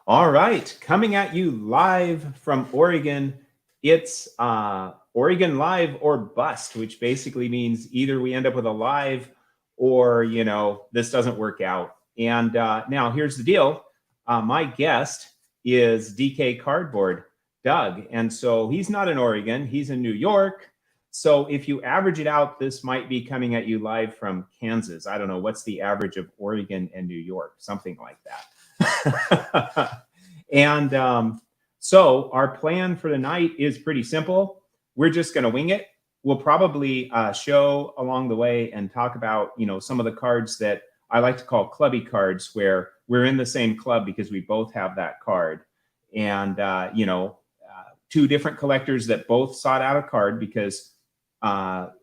All right, coming at you live from Oregon. It's Oregon Live or Bust, which basically means either we end up with a live or, this doesn't work out. And now here's the deal. My guest is DK Cardboard, Doug. And so he's not in Oregon, he's in New York. So if you average it out, this might be coming at you live from Kansas. I don't know, what's the average of Oregon and New York? Something like that. And so our plan for the night is pretty simple. We're just going to wing it. We'll probably show along the way and talk about, some of the cards that I like to call clubby cards, where we're in the same club because we both have that card. And, two different collectors that both sought out a card because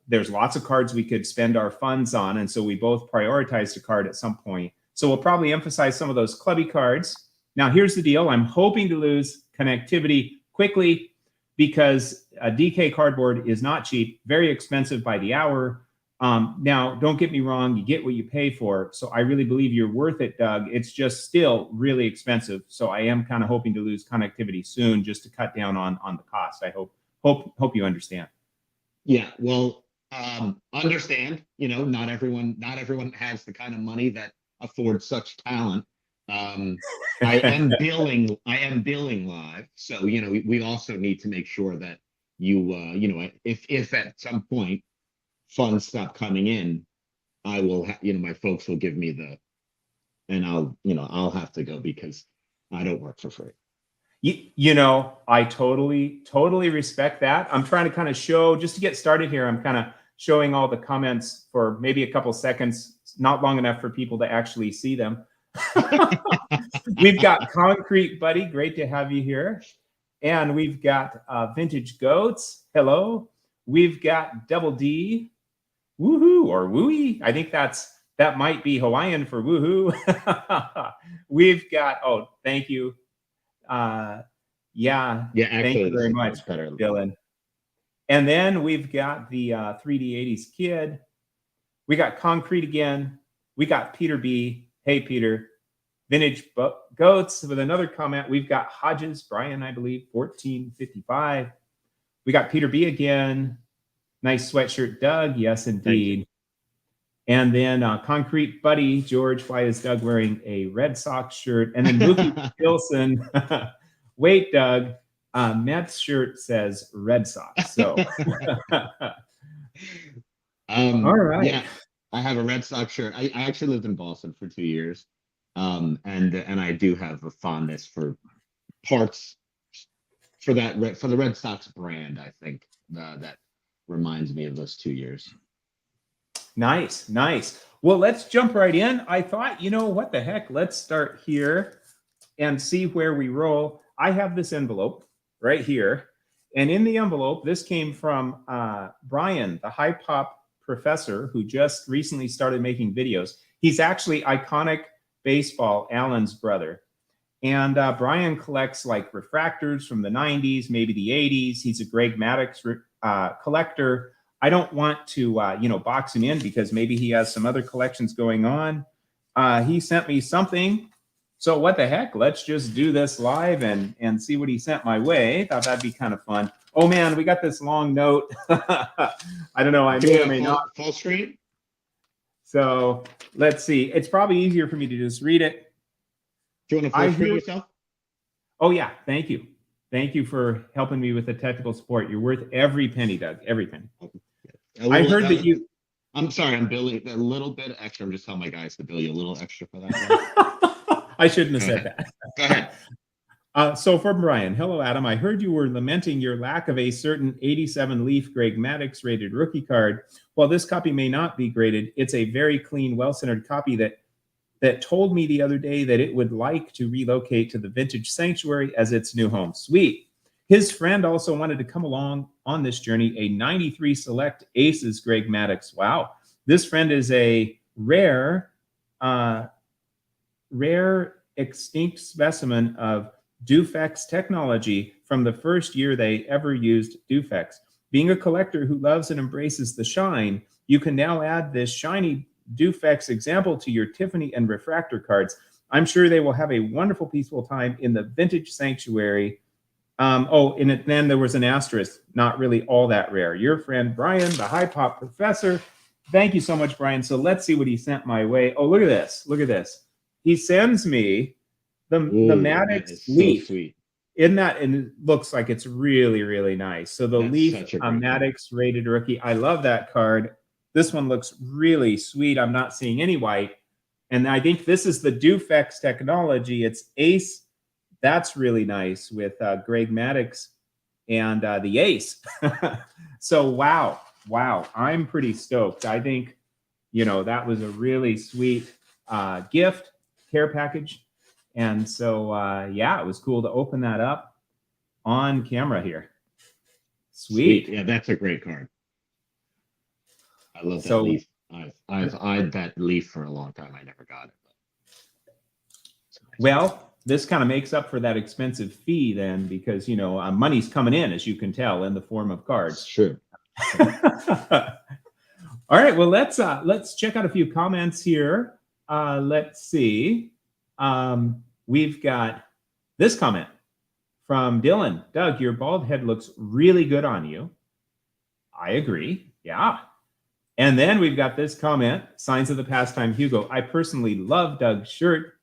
there's lots of cards we could spend our funds on. And so we both prioritized a card at some point. So we'll probably emphasize some of those clubby cards. Now, here's the deal. I'm hoping to lose connectivity quickly because DK Cardboard is not cheap, very expensive by the hour. Now, don't get me wrong. You get what you pay for. So I really believe you're worth it, Doug. It's just still really expensive. So I am kind of hoping to lose connectivity soon just to cut down on the cost. I hope you understand. Yeah, well, understand, not everyone has the kind of money that affords such talent. I am billing live. So, we also need to make sure that if at some point funds stop coming in, I will, my folks will give me and I'll have to go because I don't work for free. I totally respect that. I'm trying to kind of show, just to get started here, I'm kind of showing all the comments for maybe a couple seconds, not long enough for people to actually see them. We've got Concrete Buddy, great to have you here. And we've got Vintage Goats, hello. We've got Double D, woohoo, or wooey. I think that might be Hawaiian for woohoo. We've got, thank you. Yeah, thank you very much, Dylan. And then we've got the 3D80s Kid. We got Concrete again. We got Peter B. Hey, Peter. Vintage Goats with another comment. We've got Hodges, Brian, I believe, 1455. We got Peter B. again. Nice sweatshirt, Doug. Yes, indeed. And then Concrete Buddy, George, why is Doug wearing a Red Sox shirt? And then Mookie Wilson. Wait, Doug, Mets shirt says Red Sox. So, all right. Yeah, I have a Red Sox shirt. I actually lived in Boston for 2 years, and I do have a fondness for parts for the Red Sox brand. I think that reminds me of those 2 years. Nice. Well, let's jump right in. I thought, what the heck? Let's start here and see where we roll. I have this envelope right here. And in the envelope, this came from Brian, the high pop professor who just recently started making videos. He's actually Iconic Baseball, Alan's brother. And Brian collects like refractors from the 90s, maybe the 80s. He's a Greg Maddox collector. I don't want to, box him in because maybe he has some other collections going on. He sent me something. So what the heck? Let's just do this live and see what he sent my way. Thought that'd be kind of fun. Oh man, we got this long note. I don't know. I may or may not. Full screen. So let's see. It's probably easier for me to just read it. Do you want to full screen yourself? Oh yeah, thank you. Thank you for helping me with the technical support. You're worth every penny, Doug. Every penny. I heard that you. I'm sorry, I'm billing a little bit extra. I'm just telling my guys to bill you a little extra for that. I shouldn't have said that. Go ahead. So from Brian, hello, Adam. I heard you were lamenting your lack of a certain 87 Leaf Greg Maddox rated rookie card. While this copy may not be graded, it's a very clean, well-centered copy that told me the other day that it would like to relocate to the Vintage Sanctuary as its new home. Sweet. His friend also wanted to come along on this journey, a 93 Select Aces Greg Maddox. Wow. This friend is a rare extinct specimen of Dufex technology from the first year they ever used Dufex. Being a collector who loves and embraces the shine, you can now add this shiny Dufex example to your Tiffany and refractor cards. I'm sure they will have a wonderful, peaceful time in the vintage sanctuary. Then there was an asterisk, not really all that rare. Your friend Brian, the high pop professor. Thank you so much, Brian. So let's see what he sent my way. Oh, look at this. Look at this. He sends me the Maddox Leaf. So sweet. In that, and it looks like it's really, really nice. So the Leaf Maddox rated rookie. I love that card. This one looks really sweet. I'm not seeing any white. And I think this is the Dufex technology. It's Ace. That's really nice with Greg Maddox and the Ace. So, wow. I'm pretty stoked. I think, that was a really sweet gift, care package. And so, it was cool to open that up on camera here. Sweet. Yeah, that's a great card. I love that Leaf. I've eyed that Leaf for a long time. I never got it. Well, this kind of makes up for that expensive fee then, because money's coming in, as you can tell, in the form of cards. Sure. All right. Well, let's check out a few comments here. Let's see. We've got this comment from Dylan. Doug, your bald head looks really good on you. I agree. Yeah. And then we've got this comment, Signs of the Pastime Hugo. I personally love Doug's shirt.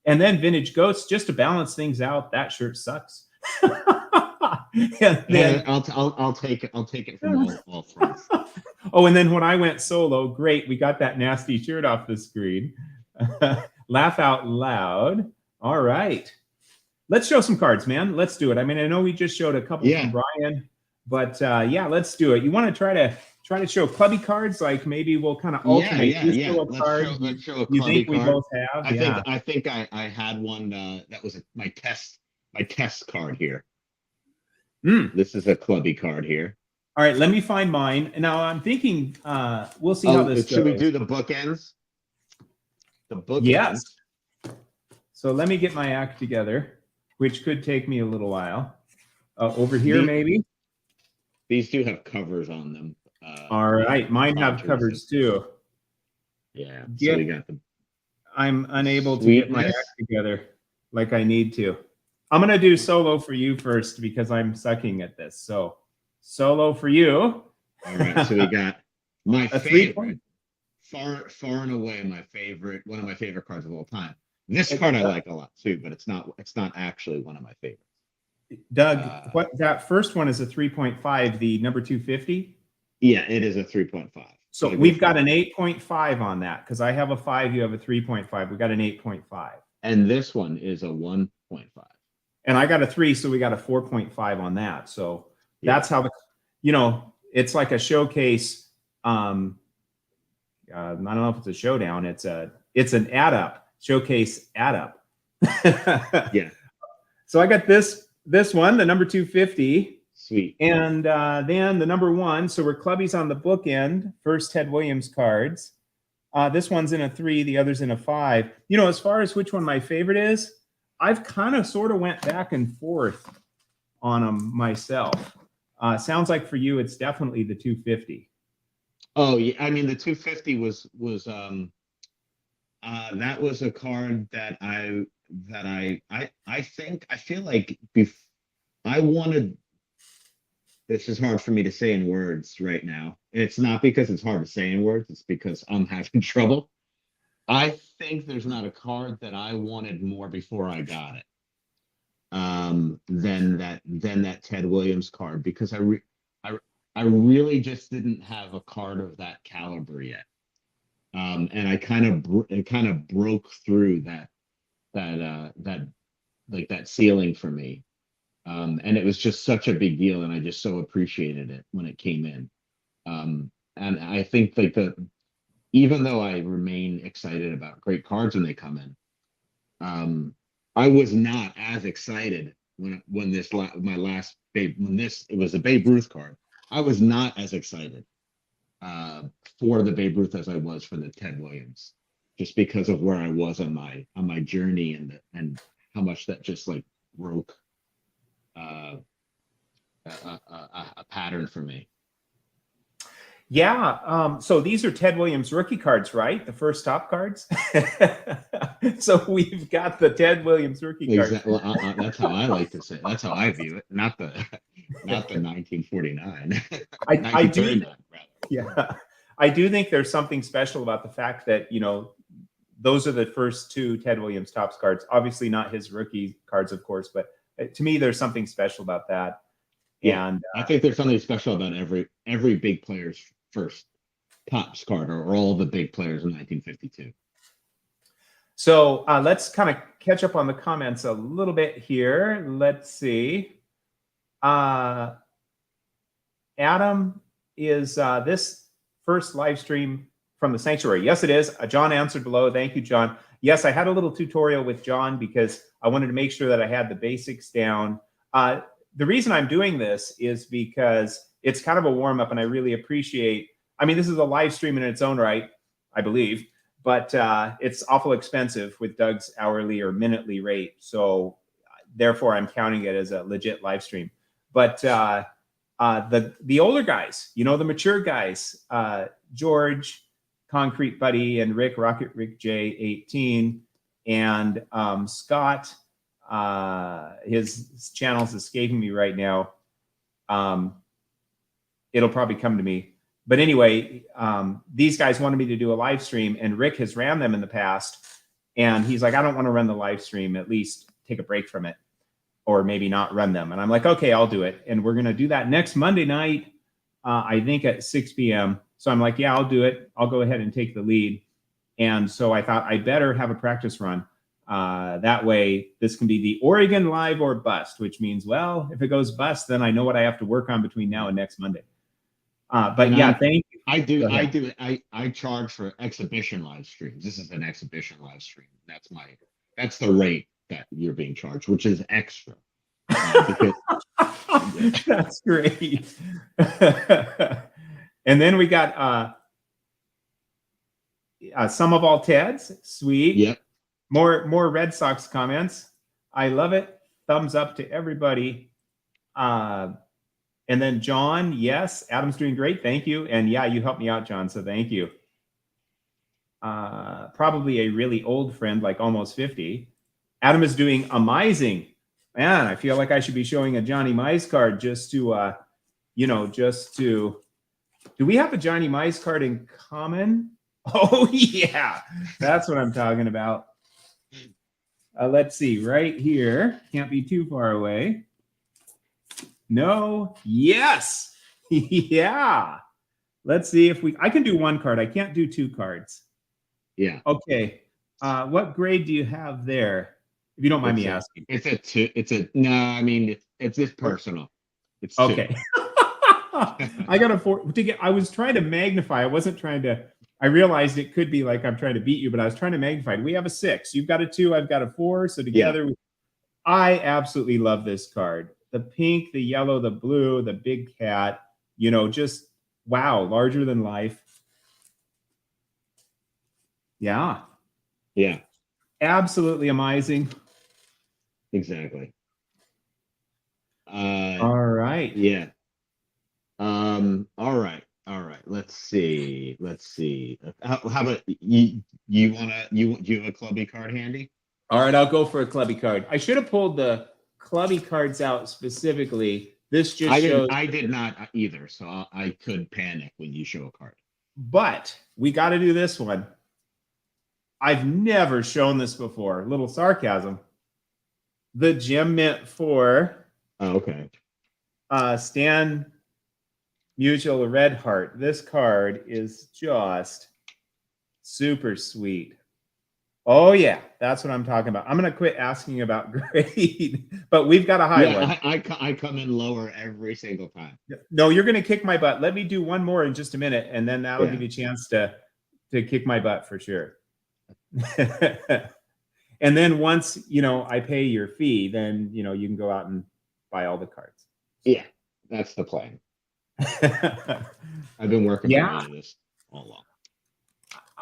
And then Vintage Ghost, just to balance things out, that shirt sucks. And then, I'll take it from all fronts. Oh, and then when I went solo, great, we got that nasty shirt off the screen. Laugh out loud. All right. Let's show some cards, man. Let's do it. I mean, I know we just showed a couple from Brian, but let's do it. You want to try to show clubby cards? Like maybe we'll kind of alternate. Let's show a clubby think card. We both have? I think I had one that was my test card here. This is a clubby card here. All right, let me find mine. Now I'm thinking we'll see how this goes. Should we do the bookends? The bookends. Yes. So let me get my act together, which could take me a little while. Over here, maybe. These do have covers on them. All right, mine have covers too. Yeah, so we got them. I'm unable to get my act together like I need to. I'm going to do solo for you first because I'm sucking at this. So solo for you. All right, so we got my favorite, far and away my favorite, one of my favorite cards of all time. This card I like a lot too, but it's not actually one of my favorites. Doug, that first one is a 3.5, the number 250? Yeah, it is a 3.5. So we've got an 8.5 on that because I have a 5, you have a 3.5. We got an 8.5. And this one is a 1.5. And I got a 3, so we got a 4.5 on that. So that's how it's like a showcase. I don't know if it's a showdown. It's an add up, showcase add up. Yeah. So I got this one, the number 250. Sweet. And then the number 1. So we're clubbies on the bookend. First Ted Williams cards. This one's in a 3, the other's in a 5. As far as which one my favorite is, I've kind of sort of went back and forth on them myself. Sounds like for you, it's definitely the 250. Oh yeah, I mean the 250 was that was a card that I feel like I wanted. This is hard for me to say in words right now. It's not because it's hard to say in words. It's because I'm having trouble. I think there's not a card that I wanted more before I got it than that Ted Williams card, because I really just didn't have a card of that caliber yet, and I kind of broke through that ceiling for me, and it was just such a big deal, and I just so appreciated it when it came in, and I think even though I remain excited about great cards when they come in, I was not as excited when it was a Babe Ruth card. I was not as excited for the Babe Ruth as I was for the Ted Williams, just because of where I was on my journey and how much that just like broke a pattern for me. Yeah. So these are Ted Williams rookie cards, right? The first top cards. So we've got the Ted Williams rookie cards. Exactly. Well, that's how I like to say it. That's how I view it. Not the 1949, I do. 1939, rather. Yeah. I do think there's something special about the fact that, those are the first two Ted Williams Topps cards. Obviously not his rookie cards, of course, but to me, there's something special about that. Yeah, And I think there's something special about every big player's first Topps card, or all the big players in 1952. so let's kind of catch up on the comments a little bit here. Let's see. Adam, is this first live stream from the sanctuary? Yes, it is. John answered below. Thank you, John. Yes, I had a little tutorial with John because I wanted to make sure that I had the basics down. The reason I'm doing this is because it's kind of a warm up, and I really appreciate. I mean, this is a live stream in its own right, I believe, but it's awful expensive with Doug's hourly or minutely rate. So therefore, I'm counting it as a legit live stream. But the older guys, the mature guys, George, Concrete Buddy, and Rick, Rocket Rick J 18, and Scott. His channel's escaping me right now. It'll probably come to me. But anyway, these guys wanted me to do a live stream, and Rick has ran them in the past. And he's like, I don't want to run the live stream, at least take a break from it, or maybe not run them. And I'm like, okay, I'll do it. And we're going to do that next Monday night, I think at 6 p.m. So I'm like, yeah, I'll do it. I'll go ahead and take the lead. And so I thought I better have a practice run. That way, this can be the Oregon live or bust, which means, well, if it goes bust, then I know what I have to work on between now and next Monday. But And yeah, thank you. I charge for exhibition live streams. This is an exhibition live stream. That's the rate that you're being charged, which is extra. Because that's great. And then we got some of all Ted's. Sweet. Yep. More Red Sox comments. I love it. Thumbs up to everybody. And then John, yes, Adam's doing great. Thank you. And yeah, you helped me out, John. So thank you. Probably a really old friend, like almost 50. Adam is doing amazing. Man, I feel like I should be showing a Johnny Mize card just to, do we have a Johnny Mize card in common? Oh, yeah. That's what I'm talking about. Let's see, right here. Can't be too far away. No. Yes. Yeah. Let's see if I can do one card. I can't do two cards. Yeah. Okay. What grade do you have there? If you don't mind me asking. It's a 2. No, I mean, it's just personal. It's 2. Okay. I got a 4 to get. I was trying to magnify. I wasn't trying to. I realized it could be like I'm trying to beat you, but I was trying to magnify. We have a 6. You've got a 2. I've got a 4. So together, I absolutely love this card. The pink, the yellow, the blue, the big cat. Just wow, larger than life. Yeah. Yeah. Absolutely amazing. Exactly. All right. Yeah. All right. Let's see. How about you? You have a clubby card handy? All right, I'll go for a clubby card. I should have pulled the clubby cards out specifically. This just shows. I did not either, so I could panic when you show a card. But we got to do this one. I've never shown this before. A little sarcasm. The Gem Mint for. Oh, okay. Stan Musial Red Heart. This card is just super sweet. Oh, yeah. That's what I'm talking about. I'm going to quit asking about grade, but we've got a high one. I come in lower every single time. No, you're going to kick my butt. Let me do one more in just a minute, and then that'll give you a chance to kick my butt for sure. And then once, I pay your fee, then, you can go out and buy all the cards. Yeah, that's the plan. I've been working on this all along.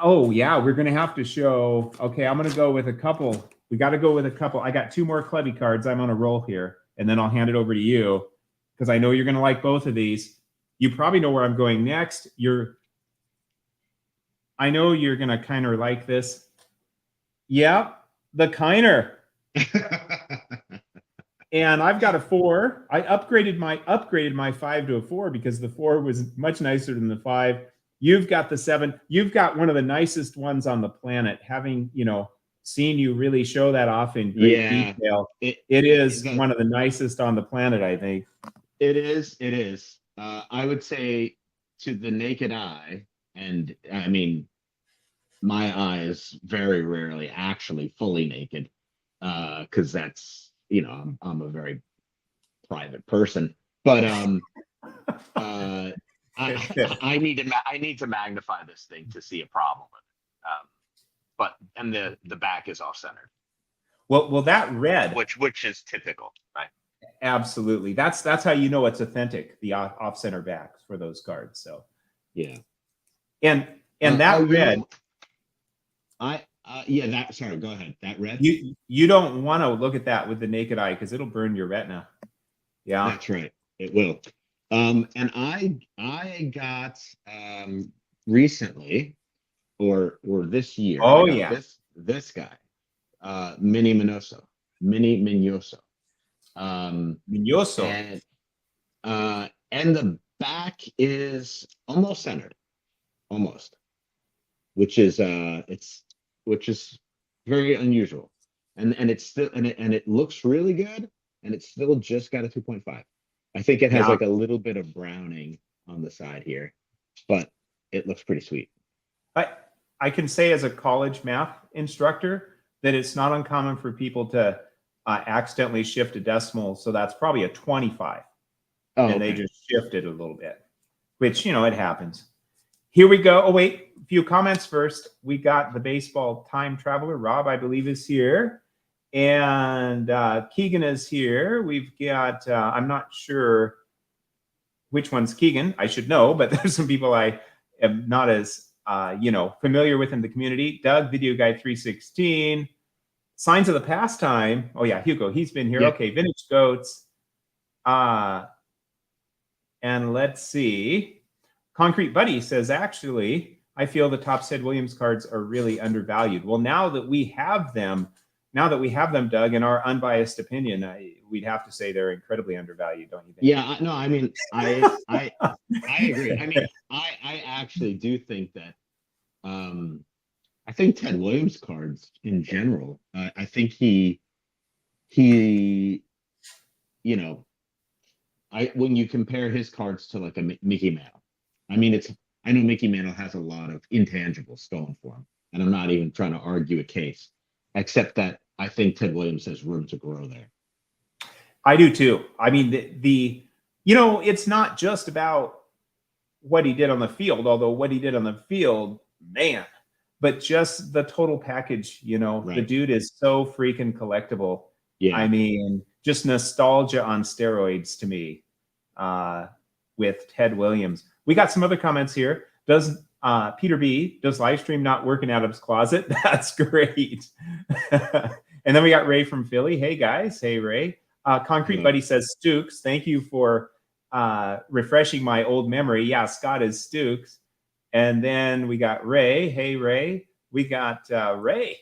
Oh, yeah, we're going to have to show. Okay, I'm going to go with a couple. We got to go with a couple. I got 2 more clubby cards. I'm on a roll here, and then I'll hand it over to you because I know you're going to like both of these. you probably know where I'm going next. I know you're going to kind of like this. Yeah, the Kiner. And I've got a 4. I upgraded my 5 to a 4 because the 4 was much nicer than the 5. You've got the 7. You've got one of the nicest ones on the planet. Having, seen you really show that off in great detail. It is one of the nicest on the planet, I think. It is. It is. I would say to the naked eye, and I mean, my eye is very rarely actually fully naked, because that's, I'm a very private person. But I need to magnify this thing to see a problem with it. And the back is off centered. Well, that red, which is typical, right? Absolutely. That's how you know it's authentic. The off center backs for those cards. So yeah, and that red. Sorry, go ahead. That red. You don't want to look at that with the naked eye because it'll burn your retina. Yeah, that's right. It will. And I got recently or this year. Oh yeah, this guy, Mini Minoso. Minoso. And the back is almost centered, which is very unusual, and it's still and it looks really good, and it's still just got a 2.5. I think it has like a little bit of browning on the side here, but it looks pretty sweet. I can say as a college math instructor that it's not uncommon for people to accidentally shift a decimal, so that's probably a 25. They just shifted a little bit, which, it happens. Here we go. Oh, wait, a few comments first. We got the baseball time traveler. Rob, I believe, is here. And Keegan is here. We've got, I'm not sure which one's Keegan. I should know, but there's some people I am not as, familiar with in the community. Doug, Video Guy 316. Signs of the Pastime. Oh, yeah, Hugo, he's been here. Yeah. Okay, Vintage Goats. And let's see. Concrete Buddy says, actually, I feel the Topps Ted Williams cards are really undervalued. Well, now that we have them, Doug, in our unbiased opinion, we'd have to say they're incredibly undervalued, don't you think? Yeah, no, I mean, I agree. I mean, I actually do think that, I think Ted Williams cards in general, I think he, when you compare his cards to like a Mickey Mantle, I mean, I know Mickey Mantle has a lot of intangibles stolen for him, and I'm not even trying to argue a case, except that I think Ted Williams has room to grow there. I do too. I mean, it's not just about what he did on the field, although what he did on the field, man, but just the total package, right. The dude is so freaking collectible. Yeah. I mean, just nostalgia on steroids to me with Ted Williams. We got some other comments here. Does Peter B, does livestream not work in Adam's closet? That's great. And then we got Ray from Philly. Hey, guys. Hey, Ray. Concrete Buddy says, Stooks, thank you for refreshing my old memory. Yeah, Scott is Stooks. And then we got Ray. Hey, Ray. We got Ray.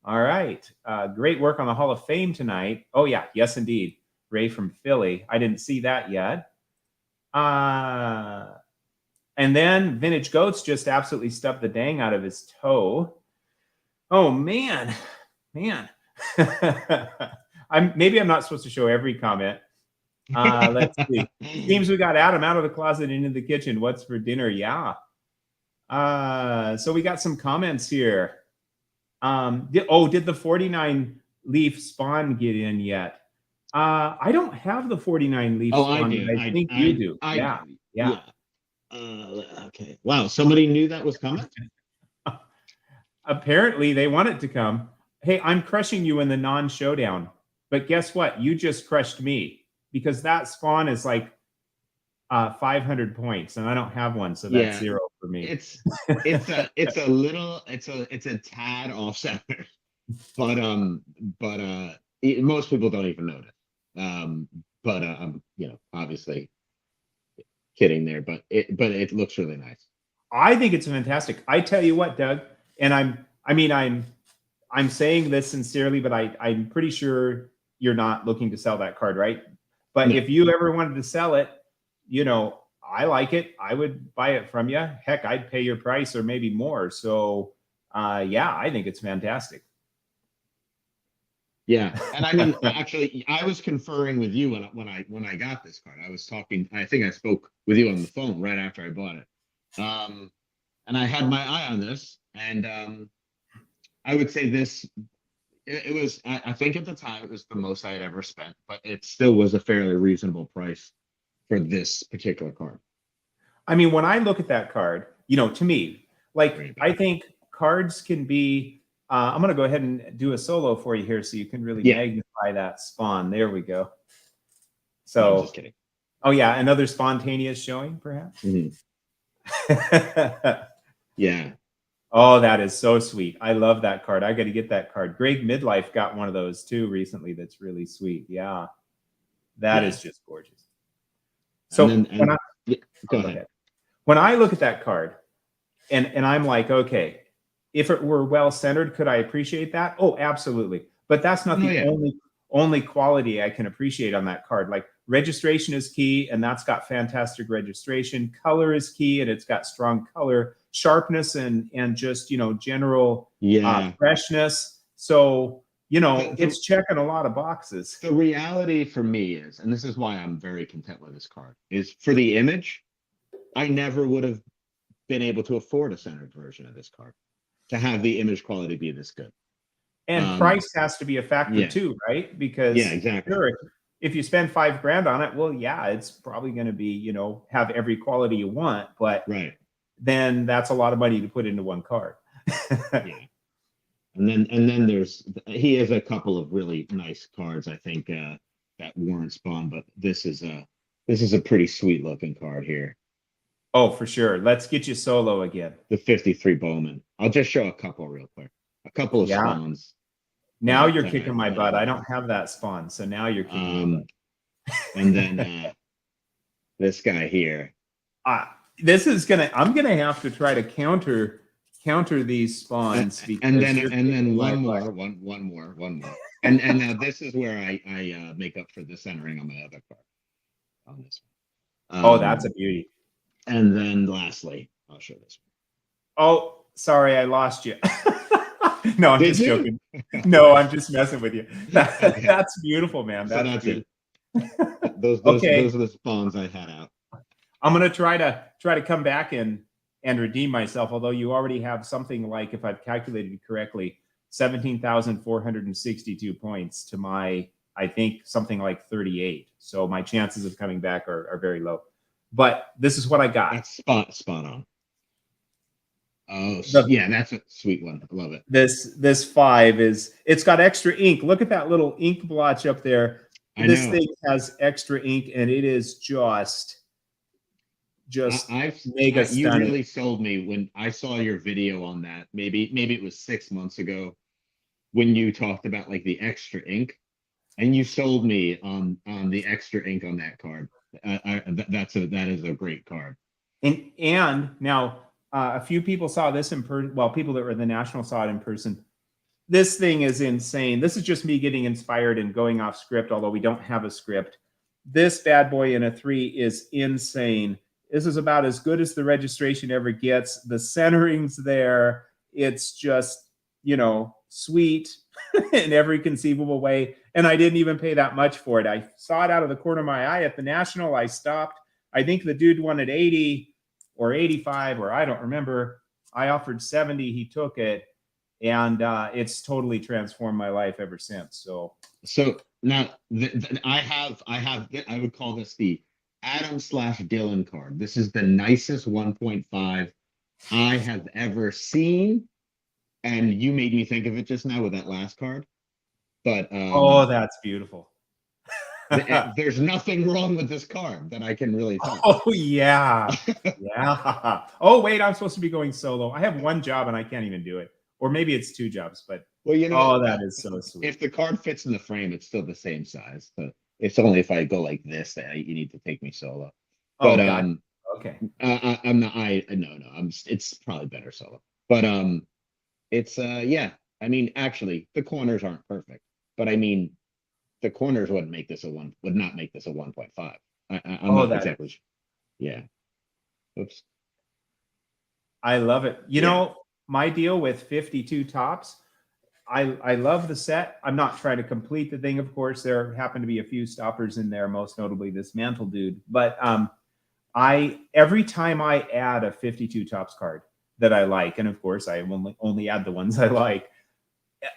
All right. Great work on the Hall of Fame tonight. Oh, yeah. Yes, indeed. Ray from Philly. I didn't see that yet. And then Vintage Goats just absolutely stubbed the dang out of his toe. Oh, man. Maybe I'm not supposed to show every comment. Let's see. Seems we got Adam out of the closet and into the kitchen. What's for dinner? Yeah. So we got some comments here. Did the 49 leaf spawn get in yet? I don't have the 49 leaf spawn. I do. I think you do. Yeah. Okay. Wow. Somebody knew that was coming. Apparently they want it to come. Hey, I'm crushing you in the non-showdown, but guess what? You just crushed me because that spawn is like 500 points, and I don't have one, so that's 0 for me. It's a tad off center, but most people don't even notice. Obviously, kidding there, but it looks really nice. I think it's fantastic. I tell you what, Doug, and I'm saying this sincerely, but I'm pretty sure you're not looking to sell that card, right? But No. if you ever wanted to sell it, you know, I like it. I would buy it from you. Heck, I'd pay your price or maybe more. So, yeah, I think it's fantastic. Yeah, and I mean, actually, I was conferring with you when I got this card. I was talking. I think I spoke with you on the phone right after I bought it, and I had my eye on this, and I would say this. It was. I think at the time it was the most I had ever spent, but it still was a fairly reasonable price for this particular card. I mean, when I look at that card, you know, to me, like I think cards can be. I'm going to go ahead and do a solo for you here, so you can really magnify that spawn. There we go. So, no, I'm just kidding. Oh yeah, another spontaneous showing, perhaps. Mm-hmm. Yeah. Oh, that is so sweet. I love that card. I got to get that card. Greg Midlife got one of those too recently. That's really sweet. Yeah, that is just gorgeous. So go ahead. When I look at that card, and I'm like, okay, if it were well centered, could I appreciate that? Oh, absolutely. But that's not the only quality I can appreciate on that card. Like registration is key, and that's got fantastic registration. Color is key, and it's got strong color. Sharpness and just, you know, general freshness. So, you know, it's checking a lot of boxes. The reality for me is, and this is why I'm very content with this card, is for the image, I never would have been able to afford a centered version of this card to have the image quality be this good. And price has to be a factor too, right? Because exactly. Sure, if you spend $5,000 on it, well, yeah, it's probably going to be, you know, have every quality you want, but then that's a lot of money to put into one card. And then he has a couple of really nice cards, I think, that warrant spawn, but this is a pretty sweet looking card here. Oh, for sure. Let's get you solo again. The 53 Bowman. I'll just show a couple real quick. A couple of spawns. Now you're kicking my butt. I don't have that spawn, so now you're kicking my butt. And then this guy here. I'm gonna have to try to counter these spawns. And then one more. And now this is where I make up for the centering on my other card. On this one. Oh, that's a beauty. And then lastly, I'll show this one. Oh, sorry, I lost you. No, I'm just joking. No, I'm just messing with you. That's beautiful, man. That's it. Those are the spawns I had out. I'm gonna try to come back and redeem myself. Although you already have something like, if I've calculated correctly, 17,462 points to my, I think something like 38. So my chances of coming back are very low. But this is what I got. That's spot on. Oh, yeah, that's a sweet one. I love it. This 5 it's got extra ink. Look at that little ink blotch up there. This thing has extra ink, and it is just mega stunning. You really sold me when I saw your video on that. Maybe it was 6 months ago when you talked about like the extra ink, and you sold me on the extra ink on that card. That is a great card. And now a few people saw this in person. Well, people that were in the National saw it in person. This thing is insane. This is just me getting inspired and going off script, although we don't have a script. This bad boy in a 3 is insane. This is about as good as the registration ever gets. The centering's there. It's just, you know, sweet in every conceivable way. And I didn't even pay that much for it. I saw it out of the corner of my eye at the National. I stopped. I think the dude wanted 80 or 85, or I don't remember. I offered 70. He took it. And it's totally transformed my life ever since. So now I would call this the Adam/Dylan card. This is the nicest 1.5 I have ever seen, and you made me think of it just now with that last card. But oh, that's beautiful. There's nothing wrong with this card that I can really tell. Oh yeah, yeah. Oh wait, I'm supposed to be going solo. I have one job and I can't even do it. Or maybe it's 2 jobs, but well, you know, oh, that is so sweet. If the card fits in the frame, it's still the same size. So it's only if I go like this that you need to take me solo. But Okay. I'm not. No. It's probably better solo. But it's yeah. I mean, actually, the corners aren't perfect. But I mean, the corners would not make this a 1.5. I'm Oh, not that exactly sure. Yeah. Oops. I love it. You Yeah. know, my deal with 52 tops, I love the set. I'm not trying to complete the thing, of course. There happen to be a few stoppers in there, most notably this mantle dude. But I every time I add a 52 tops card that I like, and of course I only add the ones I like.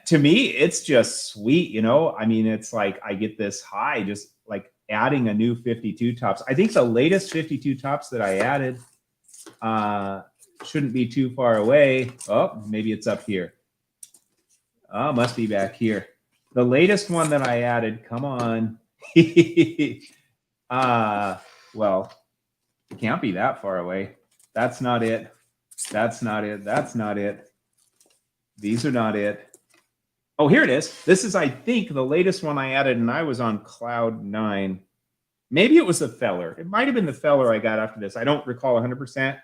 To me, it's just sweet, you know. I mean, it's like I get this high just like adding a new 52 tops. I think the latest 52 tops that I added shouldn't be too far away. Oh, maybe it's up here. Oh, must be back here. The latest one that I added, come on. Well, it can't be that far away. That's not it. That's not it. That's not it. These are not it. Oh, here it is. This is, I think, the latest one I added, and I was on cloud 9. Maybe it was the Feller. It might have been the Feller I got after this. I don't recall 100%.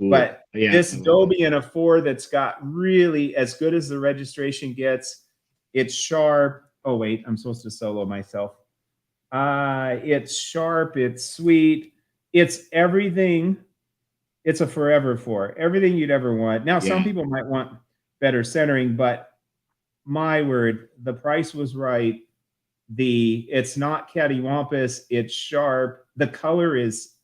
Ooh, But yeah, this Dobie in a 4 that's got really as good as the registration gets. It's sharp. Oh, wait, I'm supposed to solo myself. It's sharp. It's sweet. It's everything. It's a forever 4. Everything you'd ever want. Now, some people might want better centering, but my word, the price was right. It's not cattywampus. It's sharp. The color is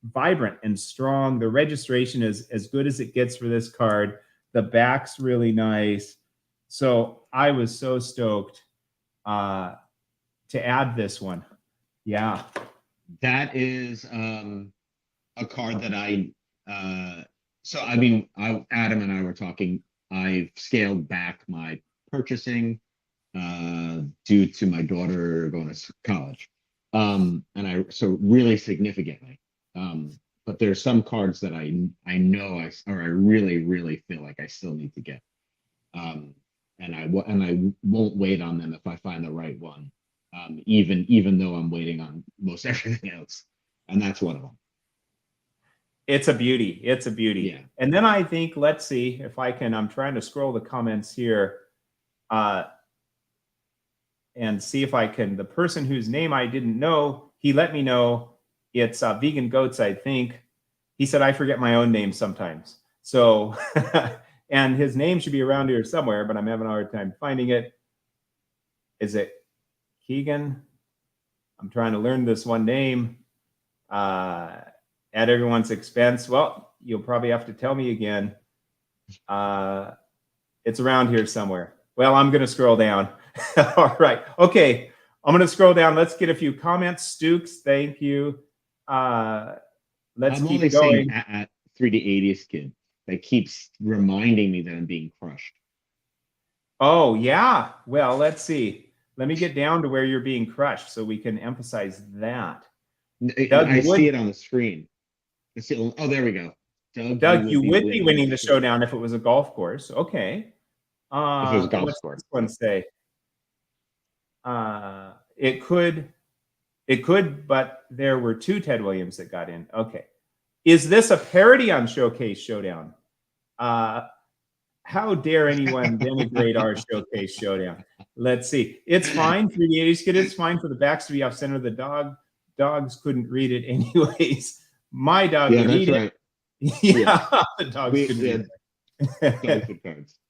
vibrant and strong. The registration is as good as it gets for this card. The back's really nice. So I was so stoked to add this one. Yeah. that is a card that so I mean, Adam and I were talking. I've scaled back my purchasing due to my daughter going to college, and so really significantly. But there's some cards that I know I really feel like I still need to get, and I won't wait on them if I find the right one, even though I'm waiting on most everything else, and that's one of them. It's a beauty. It's a beauty. Yeah. And then I think, let's see if I can, I'm trying to scroll the comments here and see if I can, the person whose name I didn't know, he let me know it's Vegan Goats, I think. He said, I forget my own name sometimes. So, and his name should be around here somewhere, but I'm having a hard time finding it. Is it Keegan? I'm trying to learn this one name. At everyone's expense. Well, you'll probably have to tell me again. It's around here somewhere. Well, I'm going to scroll down. All right. Okay. I'm going to scroll down. Let's get a few comments. Stukes, thank you. Let's I'm keep only going. saying at 3D80s kid that keeps reminding me that I'm being crushed. Oh, yeah. Well, let's see. Let me get down to where you're being crushed so we can emphasize that. I see it on the screen. Oh, there we go. Doug, you would be winning the showdown if it was a golf course. Okay. If it was a golf what's course. this one say? It could, but there were 2 Ted Williams that got in. Okay. Is this a parody on Showcase Showdown? How dare anyone denigrate our Showcase Showdown? Let's see. It's fine for the 80s kid. It's fine for the backs to be off center. The dogs couldn't read it anyways. My dog would eat right. it. Yeah, the dogs could read it. Cards.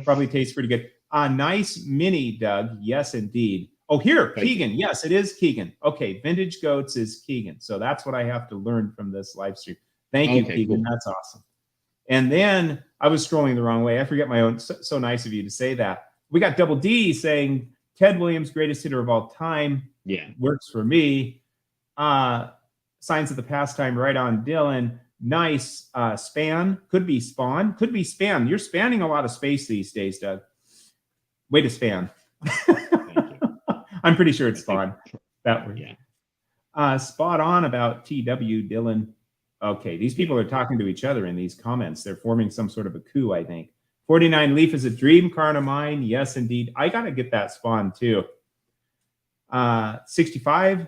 Probably tastes pretty good. Nice mini, Doug. Yes, indeed. Oh, here, Keegan. Yes, it is Keegan. Okay, Vintage Goats is Keegan. So that's what I have to learn from this live stream. Thank you, Keegan. Cool. That's awesome. And then I was scrolling the wrong way. I forget my own. So nice of you to say that. We got Double D saying Ted Williams, greatest hitter of all time. Yeah. Works for me. Signs of the Pastime, right on Dylan. Nice span. Could be spawn. Could be span. You're spanning a lot of space these days, Doug. Way to span. I'm pretty sure it's spawn. That word. Yeah. Spot on about TW, Dylan. Okay, these people are talking to each other in these comments. They're forming some sort of a coup, I think. 49 Leaf is a dream card of mine. Yes, indeed. I got to get that spawn, too. 65,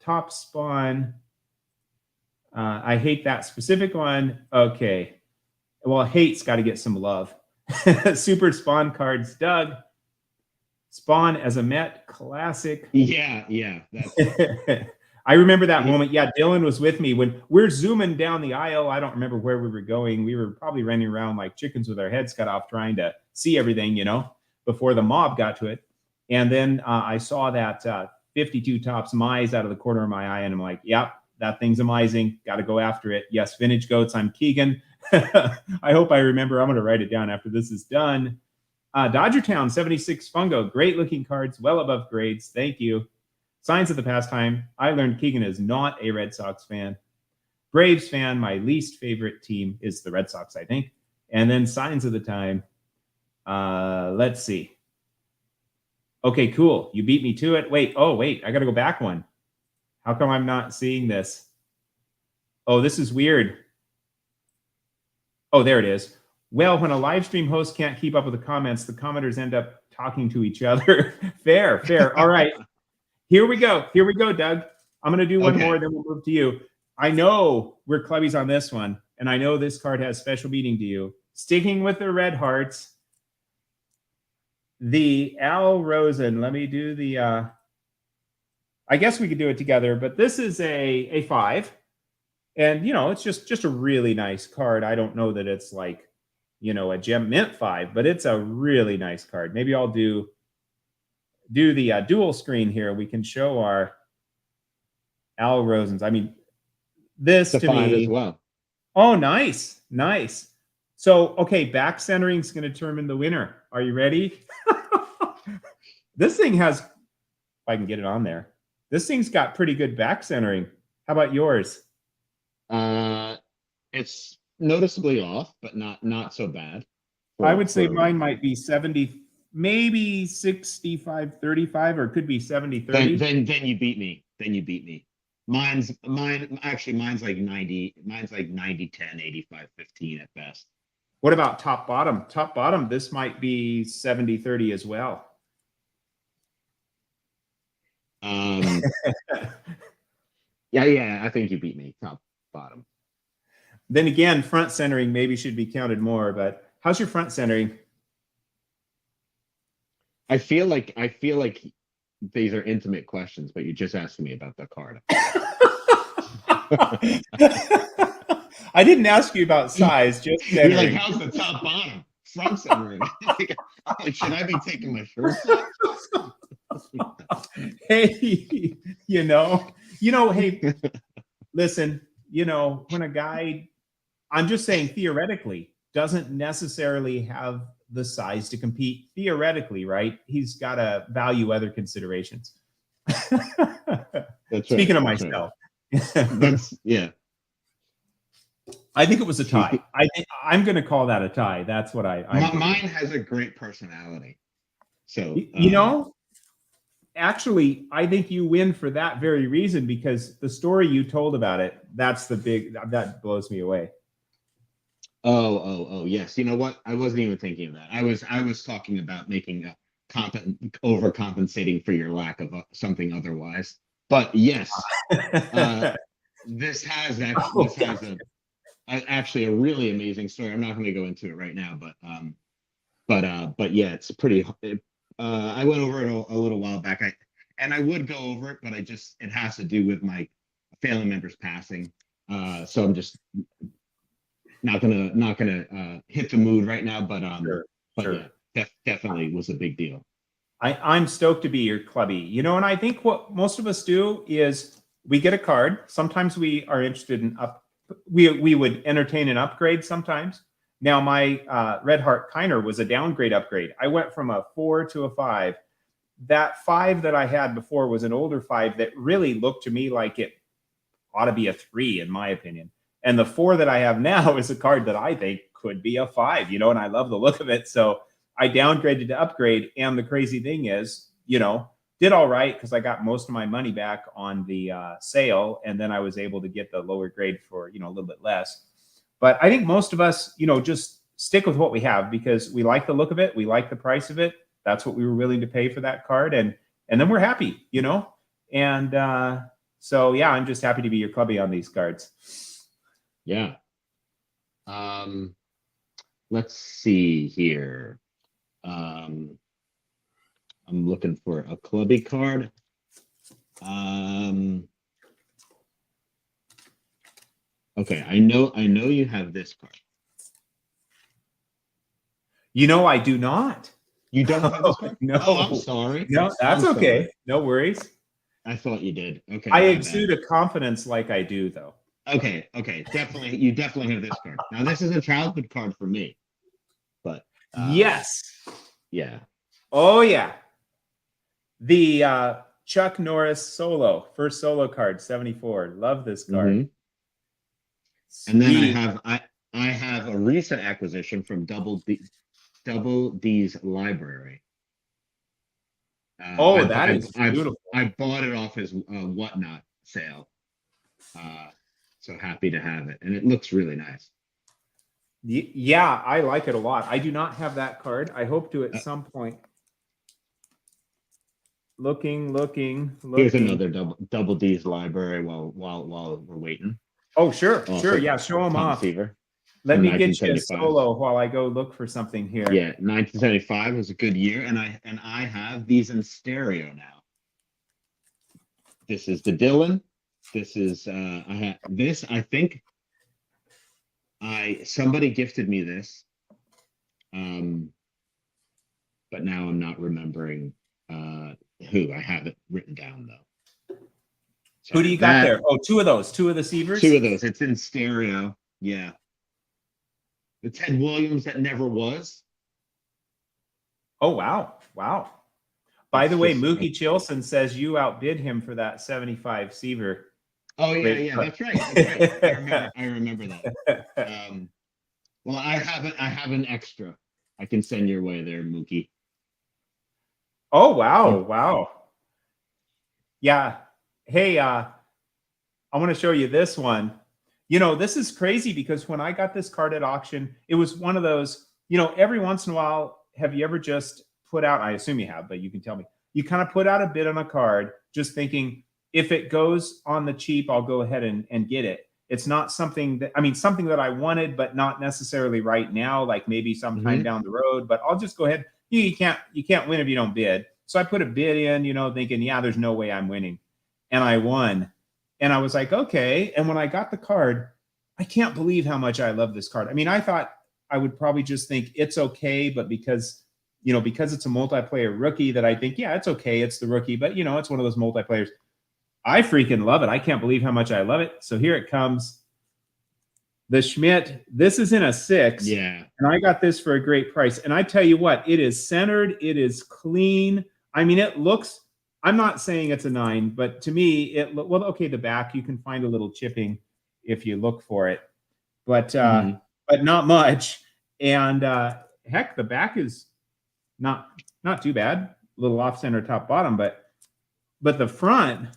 top spawn. I hate that specific one. Okay. Well, hate's got to get some love. Super Spawn cards, Doug. Spawn as a Met, classic. Yeah. That's I remember that moment. Yeah, Dylan was with me when we're zooming down the aisle. I don't remember where we were going. We were probably running around like chickens with our heads cut off, trying to see everything, you know, before the mob got to it. And then I saw that 52 Tops Mize out of the corner of my eye, and I'm like, yep, that thing's amazing. Got to go after it. Yes, Vintage Goats. I'm Keegan. I hope I remember. I'm going to write it down after this is done. Dodgertown 76 Fungo. Great looking cards. Well above grades. Thank you. Signs of the Pastime. I learned Keegan is not a Red Sox fan. Braves fan. My least favorite team is the Red Sox, I think. And then Signs of the Time. Let's see. Okay, cool. You beat me to it. Wait. I got to go back one. How come I'm not seeing this? Oh, this is weird. Oh, there it is. Well, when a live stream host can't keep up with the comments, the commenters end up talking to each other. Fair. All right. Here we go, Doug. I'm going to do one more, then we'll move to you. I know we're clubbies on this one, and I know this card has special meaning to you. Sticking with the red hearts, the Al Rosen. Let me do the, I guess we could do it together, but this is a 5. And, you know, it's just a really nice card. I don't know that it's like, you know, a gem mint 5, but it's a really nice card. Maybe I'll do the dual screen here. We can show our Al Rosens. I mean, this to me as well. Oh, nice. So, okay, back centering is going to determine the winner. Are you ready? This thing has, if I can get it on there, this thing's got pretty good back centering. How about yours? It's noticeably off, but not so bad. I would say mine might be 70, maybe 65-35, or it could be 70-30. Then you beat me. Mine's like 90. Mine's like 90-10, 85-15 at best. What about top bottom? Top bottom, this might be 70-30 as well. Yeah, I think you beat me. Top bottom. Then again, front centering maybe should be counted more, but how's your front centering? I feel like these are intimate questions, but you're just asking me about the card. I didn't ask you about size, just centering. You're like, how's the top bottom? Front centering. Like, should I be taking my shirt off? Hey, you know, hey, listen, you know, when a guy, I'm just saying theoretically, doesn't necessarily have the size to compete theoretically, right? He's got to value other considerations. Speaking of myself. Yeah. I think it was a tie. I'm going to call that a tie. That's what mine has a great personality. So, you know, actually, I think you win for that very reason, because the story you told about it, that blows me away. Oh, yes. You know what? I wasn't even thinking of that. I was talking about making overcompensating for your lack of something otherwise. But yes, this has actually a really amazing story. I'm not going to go into it right now, but yeah, it's pretty. I went over it a little while back. I would go over it, but it has to do with my family members passing. So I'm just not gonna hit the mood right now, but sure. Yeah, definitely was a big deal. I'm stoked to be your clubby, you know, and I think what most of us do is we get a card. Sometimes we are interested in we would entertain an upgrade sometimes. Now my Red Heart Kiner was a downgrade upgrade. I went from a 4 to a 5. That 5 that I had before was an older 5 that really looked to me like it ought to be a 3 in my opinion. And the 4 that I have now is a card that I think could be a 5, you know, and I love the look of it. So I downgraded to upgrade. And the crazy thing is, you know, did all right because I got most of my money back on the sale. And then I was able to get the lower grade for, you know, a little bit less. But I think most of us, you know, just stick with what we have because we like the look of it. We like the price of it. That's what we were willing to pay for that card. And then we're happy, you know, and So yeah, I'm just happy to be your clubby on these cards. Yeah. Let's see here. I'm looking for a clubby card. Okay, I know you have this card. You know, I do not. You don't have this card? No. Oh, I'm sorry. No, that's I'm okay. sorry. No worries. I thought you did. Okay. I my exude bad. a confidence like I do, though. Okay, definitely. You definitely have this card. Now, this is a childhood card for me, but Yes. yeah. Oh yeah. The Chuck Norris solo, first solo card, 74. Love this card. Mhm. And then I have a recent acquisition from Double D's library. Oh, that is beautiful. I bought it off his Whatnot sale. So happy to have it, and it looks really nice. Yeah, I like it a lot. I do not have that card. I hope to at some point. Looking. Here's another Double D's library while we're waiting. Oh, sure. Also, Yeah, show them off. Receiver. Let me get you a 1975. solo while I go look for something here. Yeah, 1975 was a good year, and I have these in stereo now. This is the Dylan. This is I have this. I think somebody gifted me this, but now I'm not remembering who. I have it written down though. So who do you got there? Oh, two of those. Two of the Seavers? Two of those. It's in stereo. Yeah. The Ted Williams that never was. Oh, wow. By the way, Mookie Chilson says you outbid him for that 75 Seaver. Oh yeah, that's right. I remember that. Well, I have an extra. I can send your way there, Mookie. Oh wow. Yeah. Hey, I want to show you this one. You know, this is crazy because when I got this card at auction, it was one of those, you know, every once in a while, have you ever just put out, I assume you have, but you can tell me, you kind of put out a bid on a card just thinking, if it goes on the cheap, I'll go ahead and get it. It's not something that, I mean, something that I wanted, but not necessarily right now, like maybe sometime down the road, but I'll just go ahead. You can't win if you don't bid. So I put a bid in, you know, thinking, yeah, there's no way I'm winning. And I won. And I was like, okay. And when I got the card, I can't believe how much I love this card. I mean, I thought I would probably just think it's okay, but because it's a multiplayer rookie that I think, yeah, it's okay. It's the rookie, but you know, it's one of those multiplayers. I freaking love it. I can't believe how much I love it. So here it comes. The Schmidt, this is in a 6. Yeah. And I got this for a great price. And I tell you what, it is centered. It is clean. I mean, it looks, I'm not saying it's a 9, but to me, well, okay, the back, you can find a little chipping if you look for it, but not much. And heck, the back is not too bad. A little off center, top, bottom, but the front,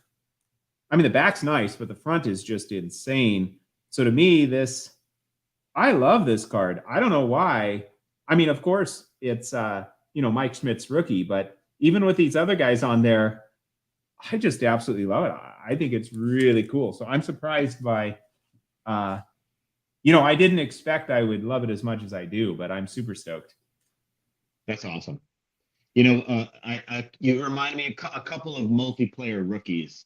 I mean, the back's nice, but the front is just insane. So to me, I love this card. I don't know why. I mean, of course, it's Mike Schmidt's rookie, but even with these other guys on there, I just absolutely love it. I think it's really cool. So I'm surprised by, I didn't expect I would love it as much as I do, but I'm super stoked. That's awesome. You know, you remind me a couple of multiplayer rookies.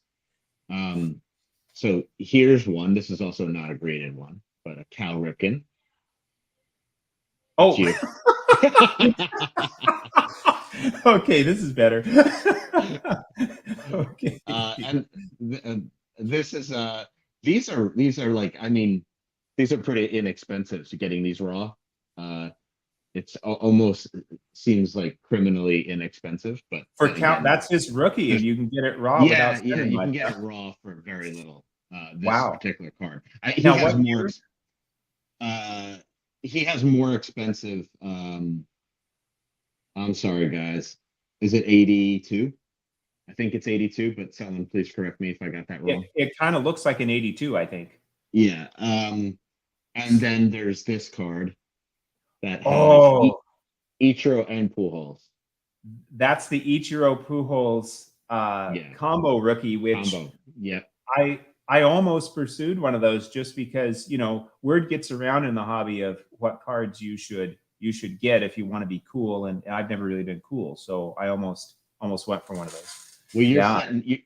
So here's one. This is also not a graded one, but a Cal Ripken. Oh, okay, this is better. Okay. And this is these are like, I mean, these are pretty inexpensive to getting these raw. It's almost seems like criminally inexpensive, but for Cal, that's his rookie, and you can get it raw. Yeah, you can get it raw for very little. This particular card. He has more expensive. I'm sorry, guys. Is it 82? I think it's 82, but someone please correct me if I got that wrong. It kind of looks like an 82, I think. Yeah. And then there's this card that has Ichiro and Pujols. That's the Ichiro Pujols combo rookie, which I almost pursued one of those just because, you know, word gets around in the hobby of what cards you should get if you want to be cool, and I've never really been cool, so I almost went for one of those. Well, you're Yeah. setting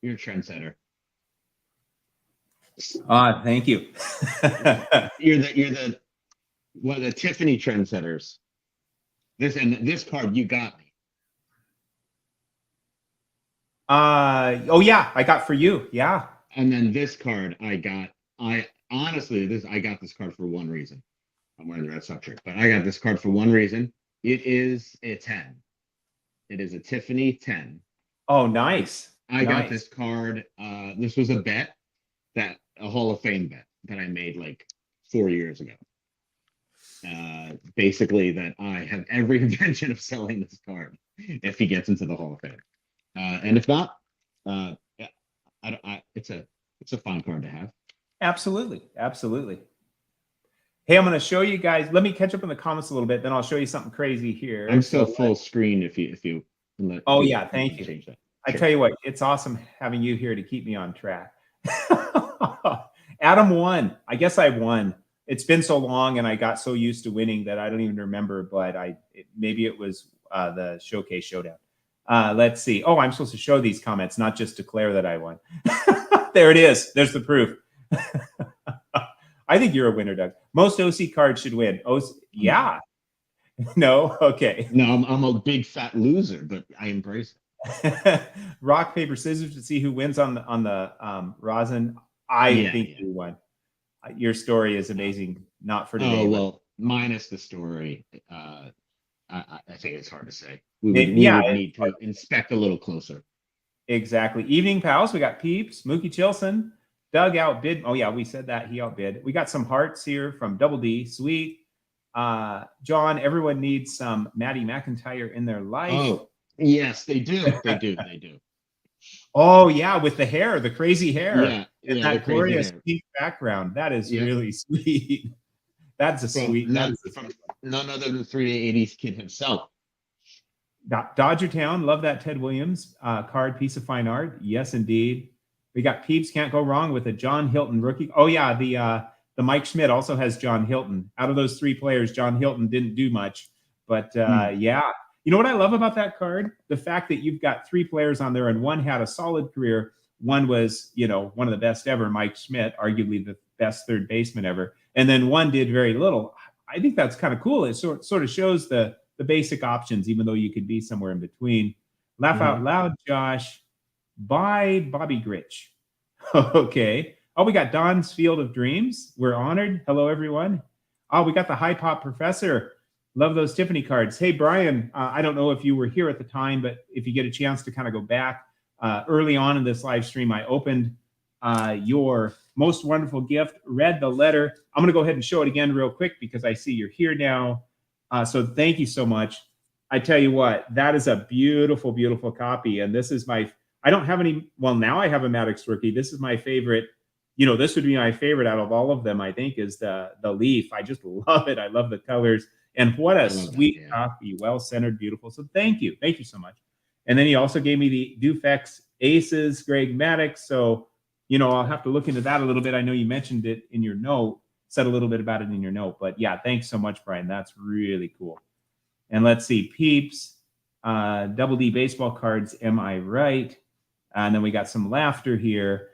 you're a trendsetter. Thank you. You're the one of the Tiffany trendsetters. This card you got me. Oh yeah, I got for you. Yeah. And then this card I honestly I got this card for one reason. I'm wearing the red sweatshirt, but I got this card for one reason. It is a 10. It is a Tiffany 10. Oh, nice. I got this card. This was a bet a Hall of Fame bet that I made like 4 years ago. Basically, that I have every intention of selling this card if he gets into the Hall of Fame. And if not, yeah, it's a fun card to have. Absolutely. Absolutely. Hey, I'm going to show you guys. Let me catch up in the comments a little bit, then I'll show you something crazy here. I'm still full screen if you let. Oh yeah, thank you. Change that. I tell you what, it's awesome having you here to keep me on track. Adam won. I guess I won. It's been so long, and I got so used to winning that I don't even remember. But maybe it was the Showcase Showdown. Let's see. Oh, I'm supposed to show these comments, not just declare that I won. There it is. There's the proof. I think you're a winner, Doug. Most OC cards should win. Yeah. No? Okay. No, I'm a big fat loser, but I embrace it. Rock, paper, scissors to see who wins on the rosin. I think you won. Your story is amazing. Not for today. Oh, well, minus the story. I think it's hard to say. We would need to inspect a little closer. Exactly. Evening pals. We got Peeps, Mookie Chilson, Doug outbid. Oh yeah, we said that he outbid. We got some hearts here from Double D. Sweet. John, everyone needs some Maddie McIntyre in their life. Oh, yes, they do. They do. They do. Oh yeah, with the hair, the crazy hair. Yeah. And that glorious pink background. That is really sweet. That's a sweet. From none other than 380s kid himself. Dodger Town, love that Ted Williams card, piece of fine art. Yes, indeed. We got Peeps, can't go wrong with a John Hilton rookie. Oh yeah, the Mike Schmidt also has John Hilton. Out of those three players, John Hilton didn't do much, but yeah. You know what I love about that card? The fact that you've got three players on there, and one had a solid career. One was, you know, one of the best ever, Mike Schmidt, arguably the best third baseman ever, and then one did very little. I think that's kind of cool. It sort of shows the basic options, even though you could be somewhere in between. Laugh out loud, Josh. Bye, Bobby Gritch. Okay. Oh, we got Don's Field of Dreams. We're honored. Hello, everyone. Oh, we got the High Pop Professor. Love those Tiffany cards. Hey, Brian, I don't know if you were here at the time, but if you get a chance to kind of go back, early on in this live stream, I opened your most wonderful gift, read the letter. I'm going to go ahead and show it again real quick because I see you're here now. So thank you so much. I tell you what, that is a beautiful, beautiful copy. And this is I don't have any, well, now I have a Maddox rookie. This is my favorite. You know, this would be my favorite out of all of them, I think, is the Leaf. I just love it. I love the colors. And what a sweet copy, well-centered, beautiful. So thank you. Thank you so much. And then he also gave me the Dufex Aces, Greg Maddox. So, you know, I'll have to look into that a little bit. I know you mentioned it in your note, said a little bit about it in your note. But yeah, thanks so much, Brian. That's really cool. And let's see, Peeps, Double D baseball cards, am I right? And then we got some laughter here.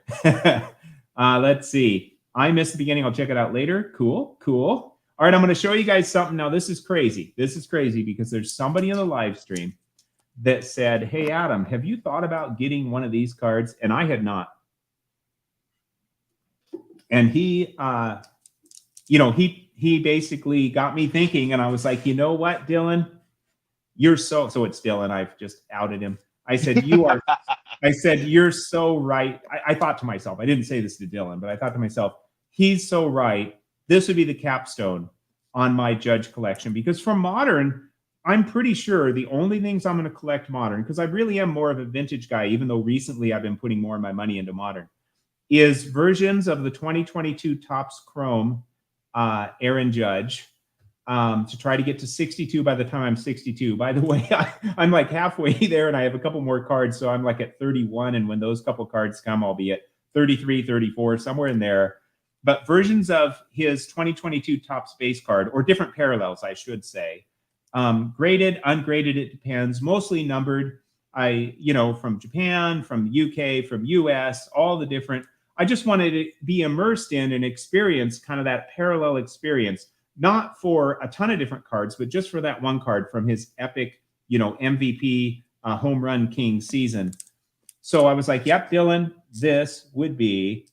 Let's see. I missed the beginning. I'll check it out later. Cool, cool. All right, I'm going to show you guys something. Now, this is crazy. This is crazy because there's somebody in the live stream that said, hey, Adam, have you thought about getting one of these cards? And I had not. And he, you know, he basically got me thinking, and I was like, you know what, Dylan? You're so it's Dylan. I've just outed him. I said, you're so right. I thought to myself, I didn't say this to Dylan, but I thought to myself, he's so right. This would be the capstone on my Judge collection, because for Modern, I'm pretty sure the only things I'm going to collect Modern, because I really am more of a vintage guy, even though recently I've been putting more of my money into Modern, is versions of the 2022 Topps Chrome Aaron Judge, to try to get to 62 by the time I'm 62. By the way, I'm like halfway there and I have a couple more cards. So I'm like at 31. And when those couple cards come, I'll be at 33, 34, somewhere in there. But versions of his 2022 Topps base card, or different parallels, I should say, graded, ungraded, it depends, mostly numbered. From Japan, from the UK, from US, all the different, I just wanted to be immersed in and experience kind of that parallel experience, not for a ton of different cards, but just for that one card from his epic, MVP home run king season. So I was like, yep, Dylan, this would be,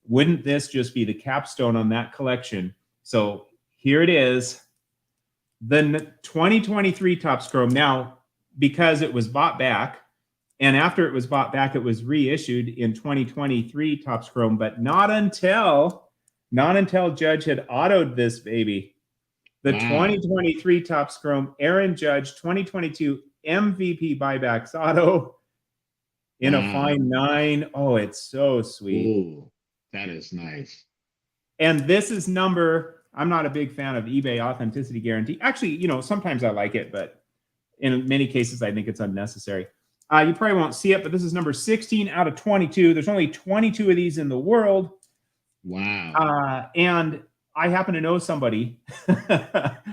wouldn't this just be the capstone on that collection? So here it is, the 2023 Topps Chrome. Now, because it was bought back, and after it was bought back, it was reissued in 2023 Topps Chrome, but not until Judge had autoed this baby. The 2023 Topps Chrome Aaron Judge 2022 MVP buybacks auto in a fine 9. Oh, it's so sweet. Ooh, that is nice. And this is number, I'm not a big fan of eBay authenticity guarantee. Actually, sometimes I like it, but in many cases, I think it's unnecessary. You probably won't see it, but this is number 16 out of 22. There's only 22 of these in the world. Wow. And I happen to know somebody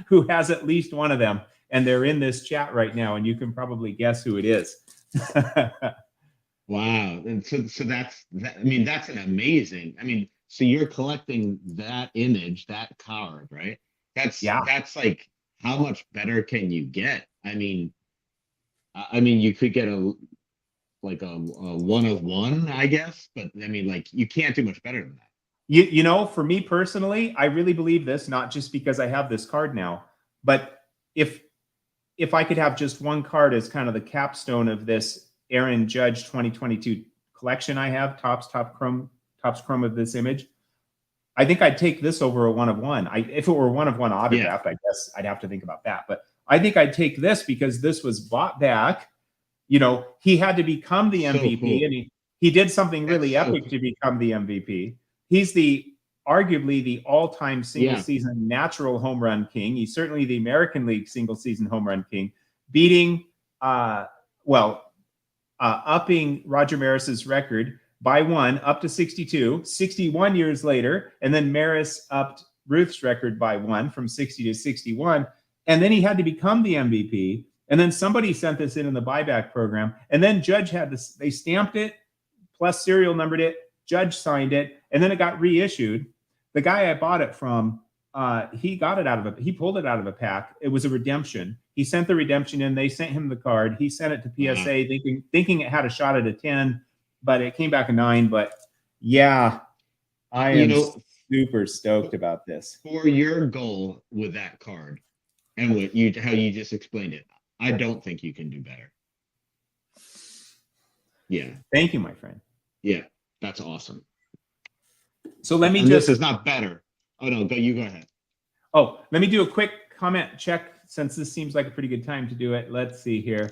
who has at least one of them, and they're in this chat right now, and you can probably guess who it is. Wow. And so that's that. I mean, that's an amazing. I mean, so you're collecting that image, that card, right? That's like, how much better can you get? I mean, you could get a one of one, I guess, but I mean, like, you can't do much better than that. For me personally, I really believe this, not just because I have this card now, but if I could have just one card as kind of the capstone of this Aaron Judge 2022 collection I have, Topps Chrome of this image, I think I'd take this over a one of one. If it were one of one autographed, I guess I'd have to think about that. But I think I'd take this because this was bought back. He had to become the MVP, cool. And he did something really epic to become the MVP. He's arguably the all-time single-season natural home run king. He's certainly the American League single-season home run king, beating, upping Roger Maris's record by one up to 62, 61 years later. And then Maris upped Ruth's record by one from 60 to 61. And then he had to become the MVP. And then somebody sent this in the buyback program. And then Judge had this, they stamped it, plus serial numbered it. Judge signed it. And then it got reissued. The guy I bought it from, he pulled it out of a pack. It was a redemption. He sent the redemption in. They sent him the card. He sent it to PSA thinking it had a shot at a 10. But it came back a 9. But yeah, I am super stoked about this. For your goal with that card and how you just explained it, I don't think you can do better. Yeah. Thank you, my friend. Yeah, that's awesome. So let me this is not better. Oh no, you go ahead. Oh, let me do a quick comment check since this seems like a pretty good time to do it. Let's see here.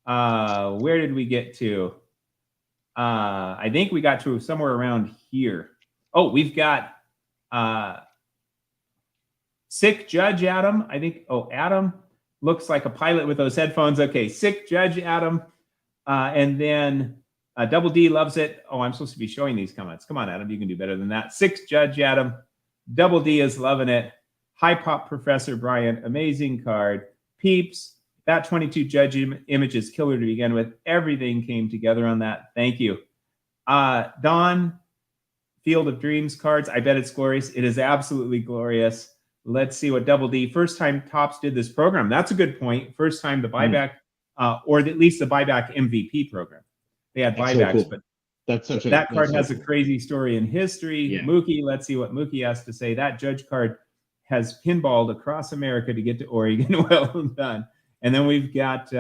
Where did we get to? I think we got to somewhere around here. Oh, we've got Sick Judge Adam. I think, Adam looks like a pilot with those headphones. Okay, Sick Judge Adam. And then Double D loves it. Oh, I'm supposed to be showing these comments. Come on, Adam, you can do better than that. Sick Judge Adam. Double D is loving it. High Pop Professor Brian, amazing card. Peeps, that 22 Judge image is killer to begin with. Everything came together on that. Thank you. Don, Field of Dreams cards. I bet it's glorious. It is absolutely glorious. Let's see what Double D. First time Topps did this program. That's a good point. First time the buyback, or at least the buyback MVP program. They had buybacks, but that card has a crazy story in history. Yeah. Mookie, let's see what Mookie has to say. That Judge card has pinballed across America to get to Oregon. Well done. And then we've got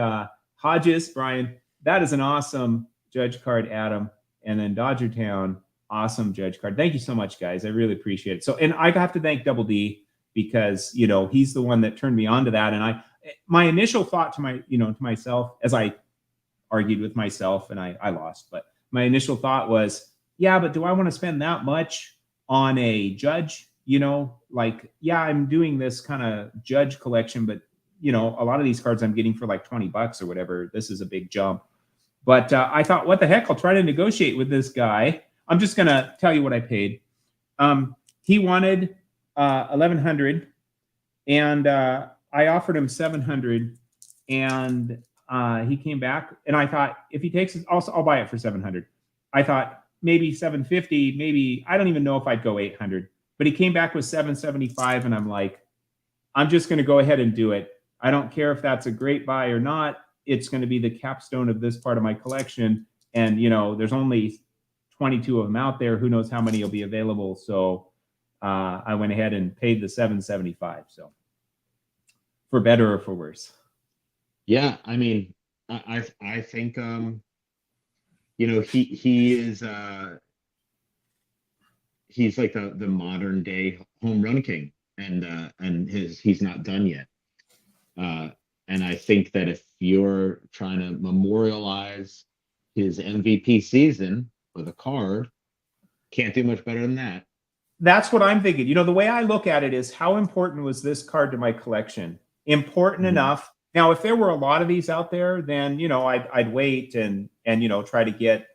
Hodges, Brian. That is an awesome Judge card, Adam. And then Dodger Town, awesome Judge card. Thank you so much, guys. I really appreciate it. So, and I have to thank Double D because, he's the one that turned me on to that. And my initial thought to myself, as I argued with myself and I lost, but my initial thought was, yeah, but do I want to spend that much on a Judge? you know, like, yeah, I'm doing this kind of judge collection, but you know, a lot of these cards I'm getting for like 20 bucks or whatever. This is a big jump. But I thought, what the heck? I'll try to negotiate with this guy. I'm just going to tell you what I paid. He wanted 1,100, and I offered him 700, and he came back, and I thought, if he takes it, I'll buy it for 700. I thought maybe 750, maybe, I don't even know if I'd go 800, but he came back with 775, and I'm like, I'm just going to go ahead and do it. I don't care if that's a great buy or not. It's going to be the capstone of this part of my collection. And, you know, there's only 22 of them out there. Who knows how many will be available. So I went ahead and paid the 775. So for better or for worse. Yeah. I mean, I think, you know, he is, he's like the modern day home run king, and he's not done yet. And I think that if you're trying to memorialize his MVP season with a card, can't do much better than that. That's what I'm thinking. You know, the way I look at it is, how important was this card to my collection? Important enough. Now, if there were a lot of these out there, then, you know, I'd wait and, you know, try to get,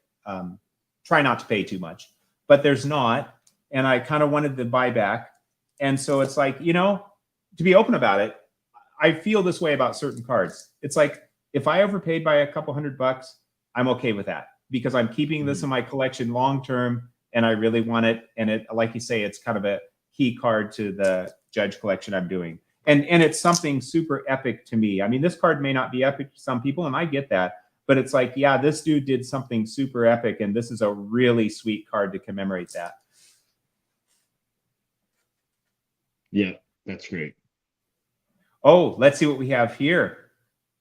try not to pay too much, but there's not. And I kind of wanted the buyback. And so it's like, you know, to be open about it, I feel this way about certain cards. It's like, if I overpaid by a couple $100, I'm okay with that, because I'm keeping this in my collection long term, and I really want it. And it, like you say, it's kind of a key card to the judge collection I'm doing. And it's something super epic to me. I mean, this card may not be epic to some people, and I get that, but it's like, yeah, this dude did something super epic, and this is a really sweet card to commemorate that. Yeah, that's great. Oh, let's see what we have here.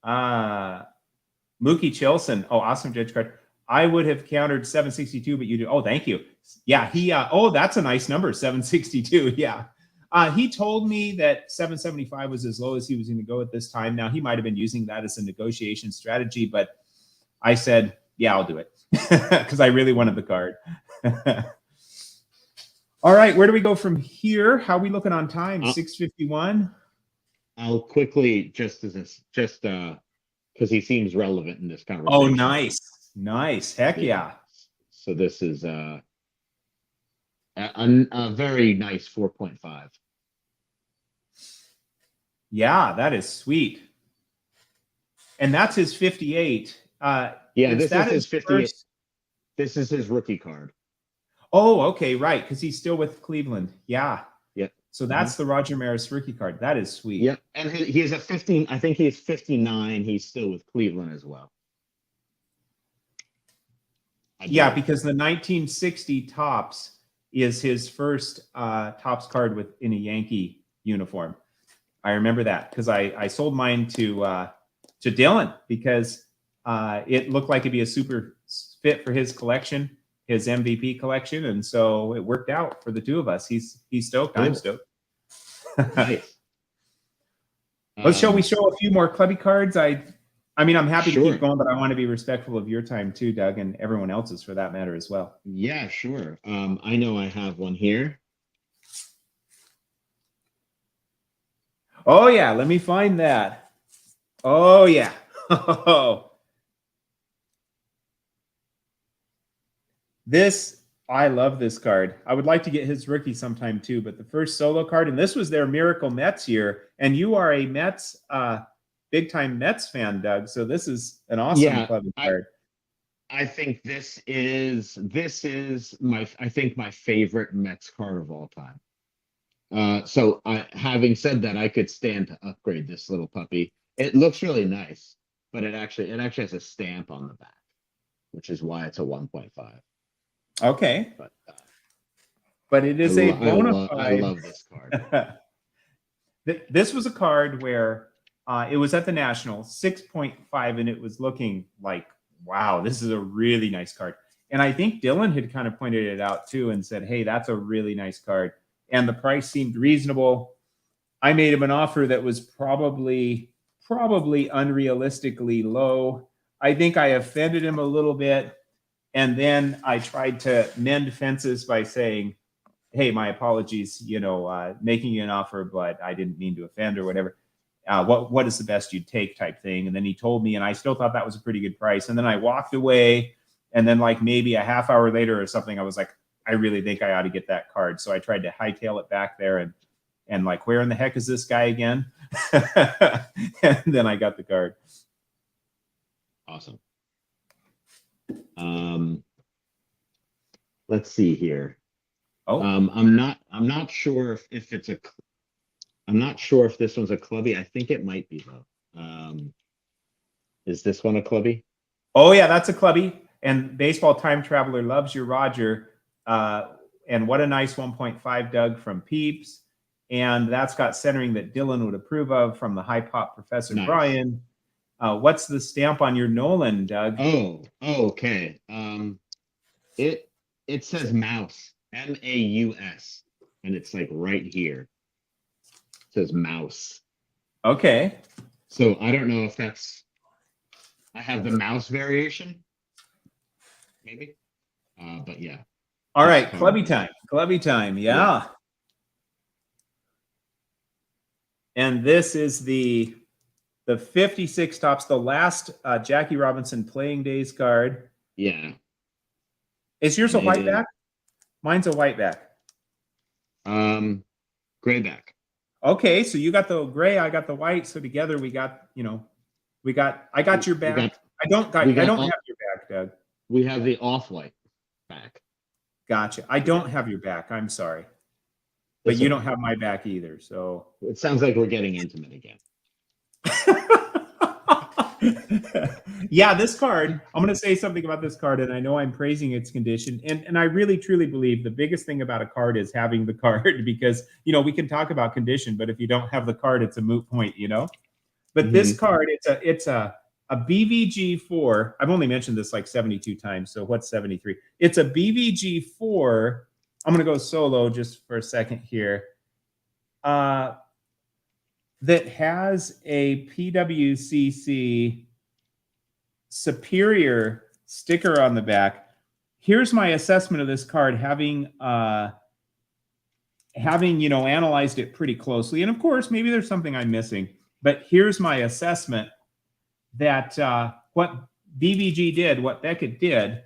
Mookie Chilson. Oh, awesome judge card. I would have countered 762, but you do. Oh, thank you. Yeah, he, oh, that's a nice number, 762. Yeah. He told me that 775 was as low as he was going to go at this time. Now, he might have been using that as a negotiation strategy, but I said, yeah, I'll do it, because I really wanted the card. All right, where do we go from here? How are we looking on time? 6:51. I'll quickly, just because he seems relevant in this conversation. Oh, nice. Heck yeah. So this is a very nice 4.5. Yeah, that is sweet. And that's his 58. Yeah, this is his 58. First... This is his rookie card. Oh, okay, right, because he's still with Cleveland. Yeah. Yeah. So that's the Roger Maris rookie card. That is sweet. Yep. And he is a 15. I think he's 59. He's still with Cleveland as well. Yeah, because the 1960 Topps is his first Topps card in a Yankee uniform. I remember that because I sold mine to Dylan because it looked like it'd be a super fit for his collection, his MVP collection, and so it worked out for the two of us. He's stoked. I'm stoked. Nice. Shall we show a few more clubby cards? I mean, I'm happy to Sure. keep going, but I want to be respectful of your time too, Doug, and everyone else's for that matter as well. Yeah, sure. I know I have one here. Oh yeah, let me find that. Oh yeah. I love this card. I would like to get his rookie sometime too, but the first solo card, and this was their Miracle Mets year, and you are a Mets, big time Mets fan, Doug. So this is an awesome club card. I think this is my favorite Mets card of all time. So having said that, I could stand to upgrade this little puppy. It looks really nice, but it actually has a stamp on the back, which is why it's a 1.5. Okay. But it is a bona fide. I love this card. This was a card where it was at the National, 6.5, and it was looking like, wow, this is a really nice card. And I think Dylan had kind of pointed it out too and said, hey, that's a really nice card. And the price seemed reasonable. I made him an offer that was probably unrealistically low. I think I offended him a little bit. And then I tried to mend fences by saying, hey, my apologies, you know, making you an offer, but I didn't mean to offend or whatever. What is the best you'd take type thing? And then he told me, and I still thought that was a pretty good price. And then I walked away, and then like maybe a half hour later or something, I was like, I really think I ought to get that card. So I tried to hightail it back there and like, where in the heck is this guy again? And then I got the card. Awesome. Let's see here. Oh, I'm not sure if it's I'm not sure if this one's a clubby. I think it might be though. Is this one a clubby? oh yeah, that's a clubby. And Baseball Time Traveler loves your Roger. And what a nice 1.5, Doug, from Peeps. And that's got centering that Dylan would approve of from the High Pop Professor Nice. Brian. What's the stamp on your Nolan, Doug? Oh, okay. It says mouse, M-A-U-S, and it's like right here. It says mouse. Okay. So I don't know if I have the mouse variation, maybe. But yeah. All right, clubby time. Clubby time. Yeah. And this is the 56 tops, the last Jackie Robinson Playing Days card. Yeah. Is yours a white back? Mine's a white back. Gray back. Okay, so you got the gray, I got the white. So together we got, you know, I got your back. I don't have your back, Doug. We have the off-white back. Gotcha. I don't have your back. I'm sorry. But you don't have my back either. So it sounds like we're getting intimate again. Yeah, this card, I'm going to say something about this card, and I know I'm praising its condition. And I really, truly believe the biggest thing about a card is having the card, because, you know, we can talk about condition, but if you don't have the card, it's a moot point, you know? But this card, it's a BVG4. I've only mentioned this like 72 times. So what's 73? It's a BVG4. I'm going to go solo just for a second here. That has a PWCC Superior sticker on the back. Here's my assessment of this card, having you know, analyzed it pretty closely. And of course, maybe there's something I'm missing. But here's my assessment that what BVG did, what Beckett did,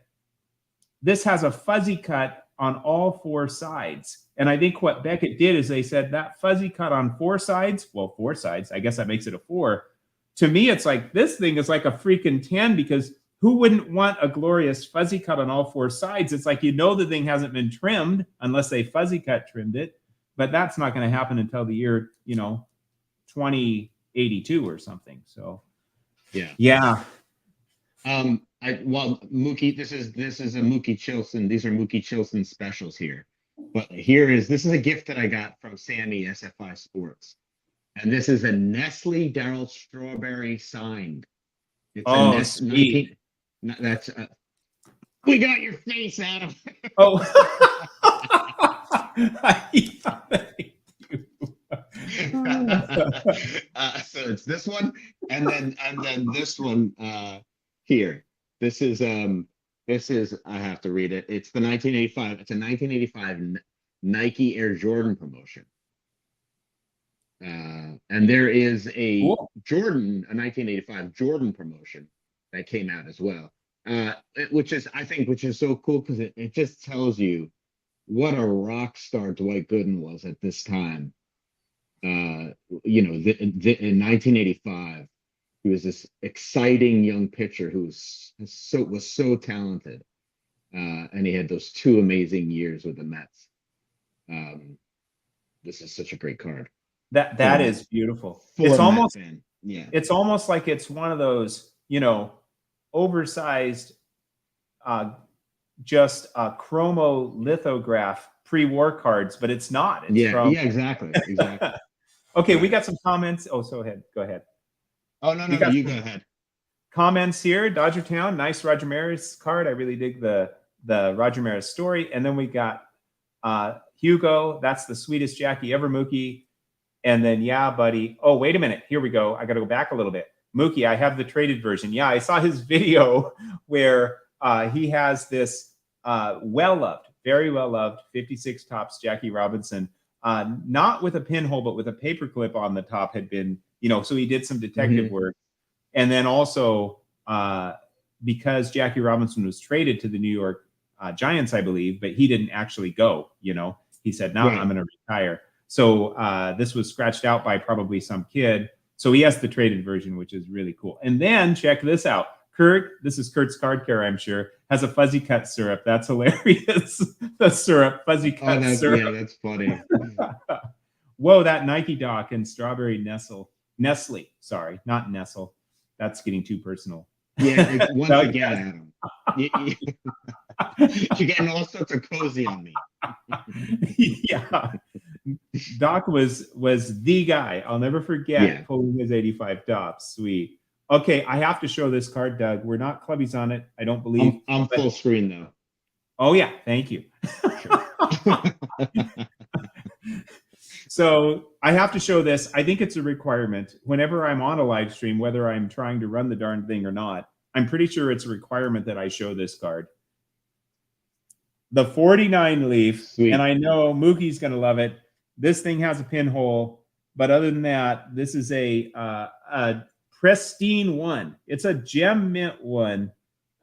this has a fuzzy cut on all four sides. And I think what Beckett did is they said that fuzzy cut on four sides, well, four sides, I guess that makes it a 4. To me, it's like this thing is like a freaking 10, because who wouldn't want a glorious fuzzy cut on all four sides? It's like, you know, the thing hasn't been trimmed unless they fuzzy cut trimmed it. But that's not going to happen until the year, you know, 2082 or something. So, yeah. Well, Mookie, this is a Mookie Chilson. These are Mookie Chilson specials here. But this is a gift that I got from Sammy SFI Sports. And this is a Nestle Darryl Strawberry signed. It's sweet. That's we got your face, Adam. Oh. So it's this one, and then this one here. This is I have to read it. It's the 1985. It's a 1985 Nike Air Jordan promotion. And there is a Jordan, a 1985 Jordan promotion that came out as well. Which is so cool, because it just tells you what a rock star Dwight Gooden was at this time. You know, in 1985, he was this exciting young pitcher who was so talented, and he had those 2 amazing years with the Mets. This is such a great card. That is beautiful. It's almost It's almost like it's one of those, you know, oversized, just chromo lithograph pre-war cards, but it's not. It's exactly. Okay, we got some comments. Oh, go ahead. Oh, no, you go ahead. Comments here. Dodger Town, nice Roger Maris card. I really dig the Roger Maris story. And then we got Hugo. That's the sweetest Jackie ever, Mookie. And then, yeah, buddy. Oh, wait a minute. Here we go. I got to go back a little bit. Mookie, I have the traded version. Yeah, I saw his video where he has this well-loved, very well loved 56 tops Jackie Robinson, not with a pinhole, but with a paperclip on the top had been, so he did some detective work. And then also because Jackie Robinson was traded to the New York Giants, I believe, but he didn't actually go, he said, no, I'm going to retire. So this was scratched out by probably some kid. So he has the traded version, which is really cool. And then check this out. Kurt, this is Kurt's Card Care, I'm sure, has a fuzzy cut syrup. That's hilarious. The syrup, fuzzy cut syrup. Yeah, that's funny. Whoa, that Nike Doc and strawberry Nestle. Sorry, not Nestle. That's getting too personal. Yeah, once again, Adam, you're getting all sorts of cozy on me. Yeah, Doc was the guy. I'll never forget pulling his 85 tops. Sweet. Okay, I have to show this card, Doug. We're not clubbies on it, I don't believe. I'm full screen though. Oh yeah, thank you. So I have to show this. I think it's a requirement. Whenever I'm on a live stream, whether I'm trying to run the darn thing or not, I'm pretty sure it's a requirement that I show this card. The 49 leaf, Sweet. And I know Mookie's going to love it. This thing has a pinhole, but other than that, this is a pristine one. It's a gem mint one.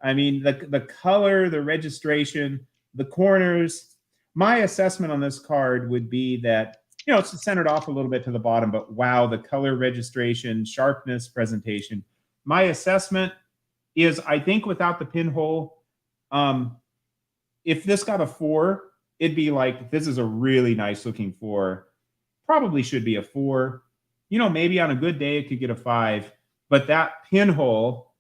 I mean, the color, the registration, the corners. My assessment on this card would be that, it's centered off a little bit to the bottom, but wow, the color, registration, sharpness, presentation. My assessment is, I think without the pinhole, if this got a 4, it'd be like, this is a really nice looking 4. Probably should be a 4. Maybe on a good day, it could get a 5. But that pinhole,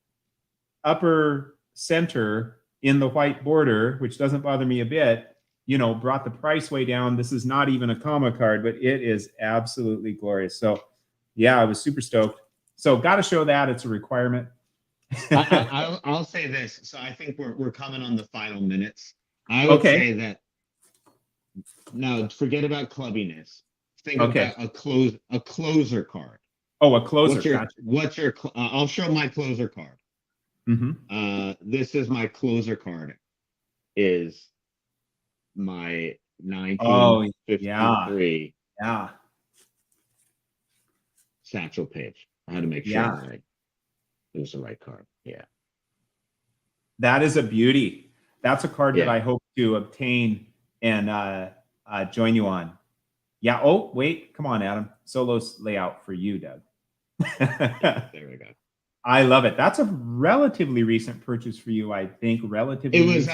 upper center in the white border, which doesn't bother me a bit, brought the price way down. This is not even a comma card, but it is absolutely glorious. So, yeah, I was super stoked. So, got to show that. It's a requirement. I'll say this. So, I think we're coming on the final minutes. I would say that, no, forget about clubbiness. Think about a closer card. Oh, a closer. I'll show my closer card. This is my closer card. Is my 1953 Satchel Paige. I had to make sure that it was the right card. Yeah. That is a beauty. That's a card that I hope to obtain and join you on. Yeah. Oh, wait. Come on, Adam. Solo's layout for you, Doug. There we go. I love it. That's a relatively recent purchase for you, I think. Relatively. It was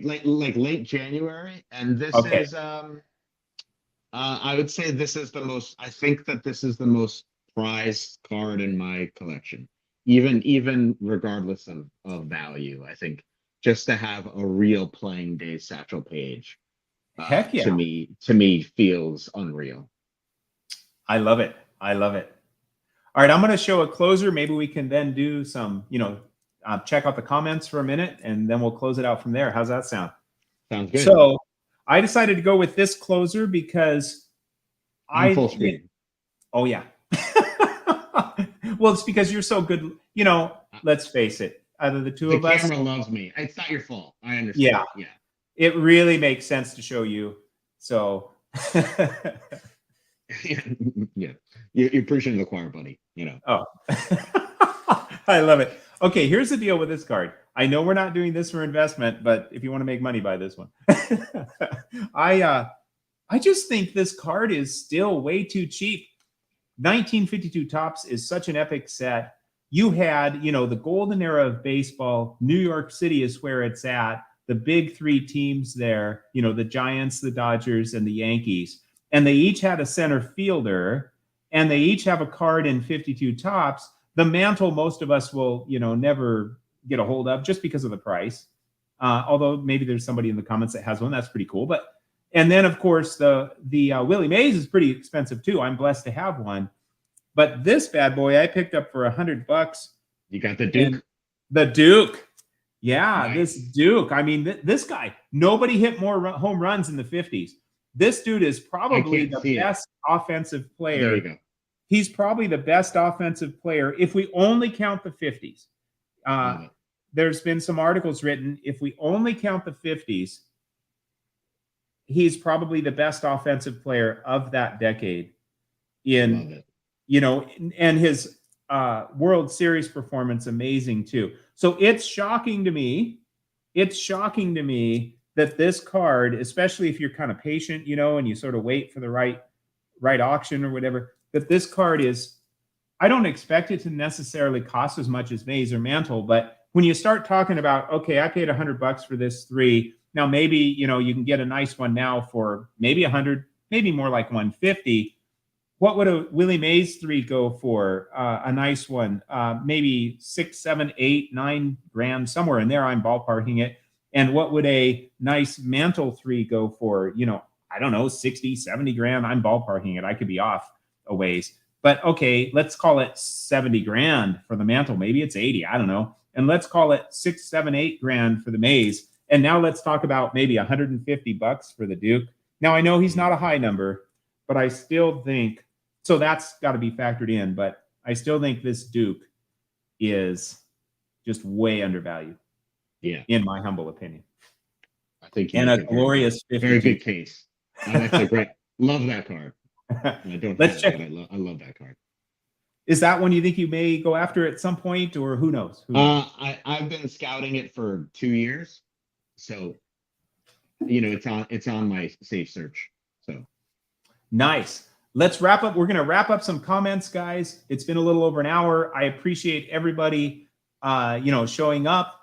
like late January, and this is I would say this is the most. I think that this is the most prized card in my collection, even regardless of value. I think just to have a real playing day Satchel Paige, heck yeah, to me feels unreal. I love it. I love it. All right, I'm going to show a closer. Maybe we can then do some, check out the comments for a minute, and then we'll close it out from there. How's that sound? Sounds good. So I decided to go with this closer because I'm full screen. Oh, yeah. Well, it's because you're so good. Let's face it. Out of the two of us. The camera loves me. It's not your fault. I understand. Yeah. It really makes sense to show you. So. Yeah. You're preaching to the choir, buddy. Oh, I love it. Okay, here's the deal with this card. I know we're not doing this for investment, but if you want to make money, buy this one. I just think this card is still way too cheap. 1952 Topps is such an epic set. You had, the golden era of baseball. New York City is where it's at. The big 3 teams there, the Giants, the Dodgers, and the Yankees. And they each had a center fielder, and they each have a card in 52 Topps. The mantle, most of us will, never get a hold of just because of the price. Although maybe there's somebody in the comments that has one. That's pretty cool. And then, of course, the Willie Mays is pretty expensive too. I'm blessed to have one. But this bad boy I picked up for $100. You got the Duke? The Duke. Yeah, Nice. This Duke. I mean, this guy, nobody hit more home runs in the 50s. This dude is probably the best offensive player. There you go. He's probably the best offensive player if we only count the 50s. There's been some articles written. If we only count the 50s, he's probably the best offensive player of that decade. Love it. You know, and his World Series performance amazing too. So it's shocking to me. It's shocking to me that this card, especially if you're kind of patient, you know, and you sort of wait for the right auction or whatever, that this card is, I don't expect it to necessarily cost as much as Mays or Mantle, but when you start talking about, okay, I paid $100 for this 3. Now maybe, you know, you can get a nice one now for maybe 100, maybe more like 150. What would a Willie Mays 3 go for? A nice one, maybe 6, 7, 8, 9 grand, somewhere in there. I'm ballparking it. And what would a nice Mantle 3 go for? You know, I don't know, 60, 70 grand. I'm ballparking it. I could be off a ways. But okay, let's call it 70 grand for the Mantle. Maybe it's 80. I don't know. And let's call it 6, 7, 8 grand for the Mays. And now let's talk about maybe $150 for the Duke. Now I know he's not a high number, but I still think, so that's got to be factored in, but I still think this Duke is just way undervalued. Yeah. In my humble opinion. I think and a glorious 52. Very good case. That's a great, love that card. I don't Let's check. I love that card. Is that one you think you may go after at some point, or who knows? Who knows? I've been scouting it for 2 years. So, you know, it's on my safe search. So nice. Let's wrap up. We're going to wrap up some comments, guys. It's been a little over an hour. I appreciate everybody, you know, showing up.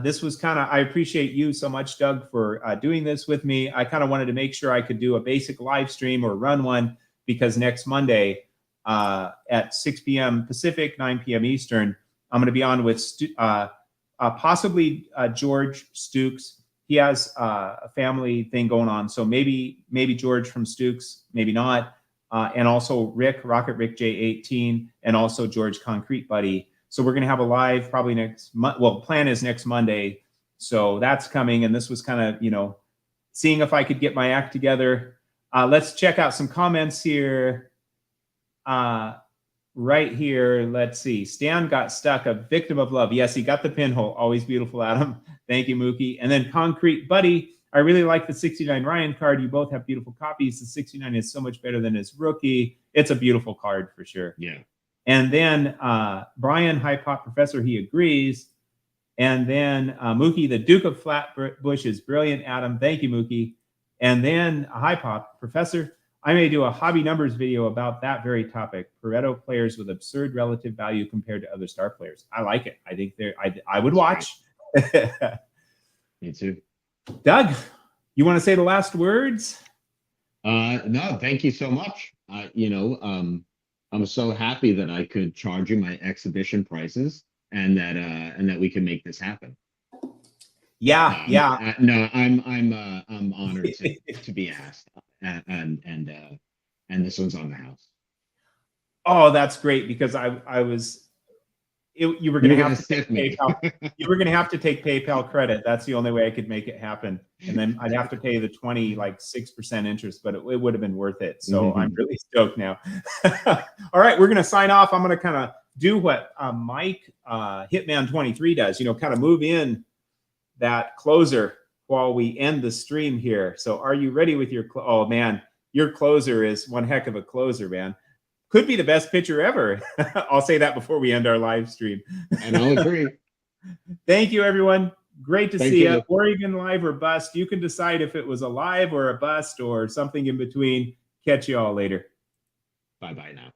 This was kind of, I appreciate you so much, Doug, for doing this with me. I kind of wanted to make sure I could do a basic live stream or run one, because next Monday at 6 p.m. Pacific, 9 p.m. Eastern, I'm going to be on with possibly George Stukes. He has a family thing going on. So maybe George from Stukes, maybe not. And also Rick, Rocket Rick J18, and also George Concrete Buddy. So we're going to have a live probably next month. Well, plan is next Monday. So that's coming. And this was kind of, you know, seeing if I could get my act together. Let's check out some comments here. Right here. Let's see. Stan got stuck, a victim of love. Yes, he got the pinhole. Always beautiful, Adam. Thank you, Mookie. And then Concrete Buddy. I really like the 69 Ryan card. You both have beautiful copies. The 69 is so much better than his rookie. It's a beautiful card for sure. Yeah. And then Brian, High Pop Professor, he agrees. And then Mookie, the Duke of Flatbush is brilliant, Adam. Thank you, Mookie. And then High Pop Professor, I may do a hobby numbers video about that very topic. Pareto players with absurd relative value compared to other star players. I like it. I think I would watch. Me too. Doug, you want to say the last words? No, thank you so much. You know, I'm so happy that I could charge you my exhibition prices, and that we can make this happen. Yeah, yeah. No, I'm honored to be asked, and this one's on the house. Oh, that's great, because I was. You were going to have to take PayPal. You were going to have to take PayPal credit. That's the only way I could make it happen. And then I'd have to pay the 6% interest, but it would have been worth it. So I'm really stoked now. All right, we're going to sign off. I'm going to kind of do what Mike Hitman 23 does. You know, kind of move in that closer while we end the stream here. So are you ready with your? Oh man, your closer is one heck of a closer, man. Could be the best pitcher ever. I'll say that before we end our live stream. And I'll agree. Thank you, everyone. Great to see you. Oregon live or bust. You can decide if it was a live or a bust or something in between. Catch you all later. Bye-bye now.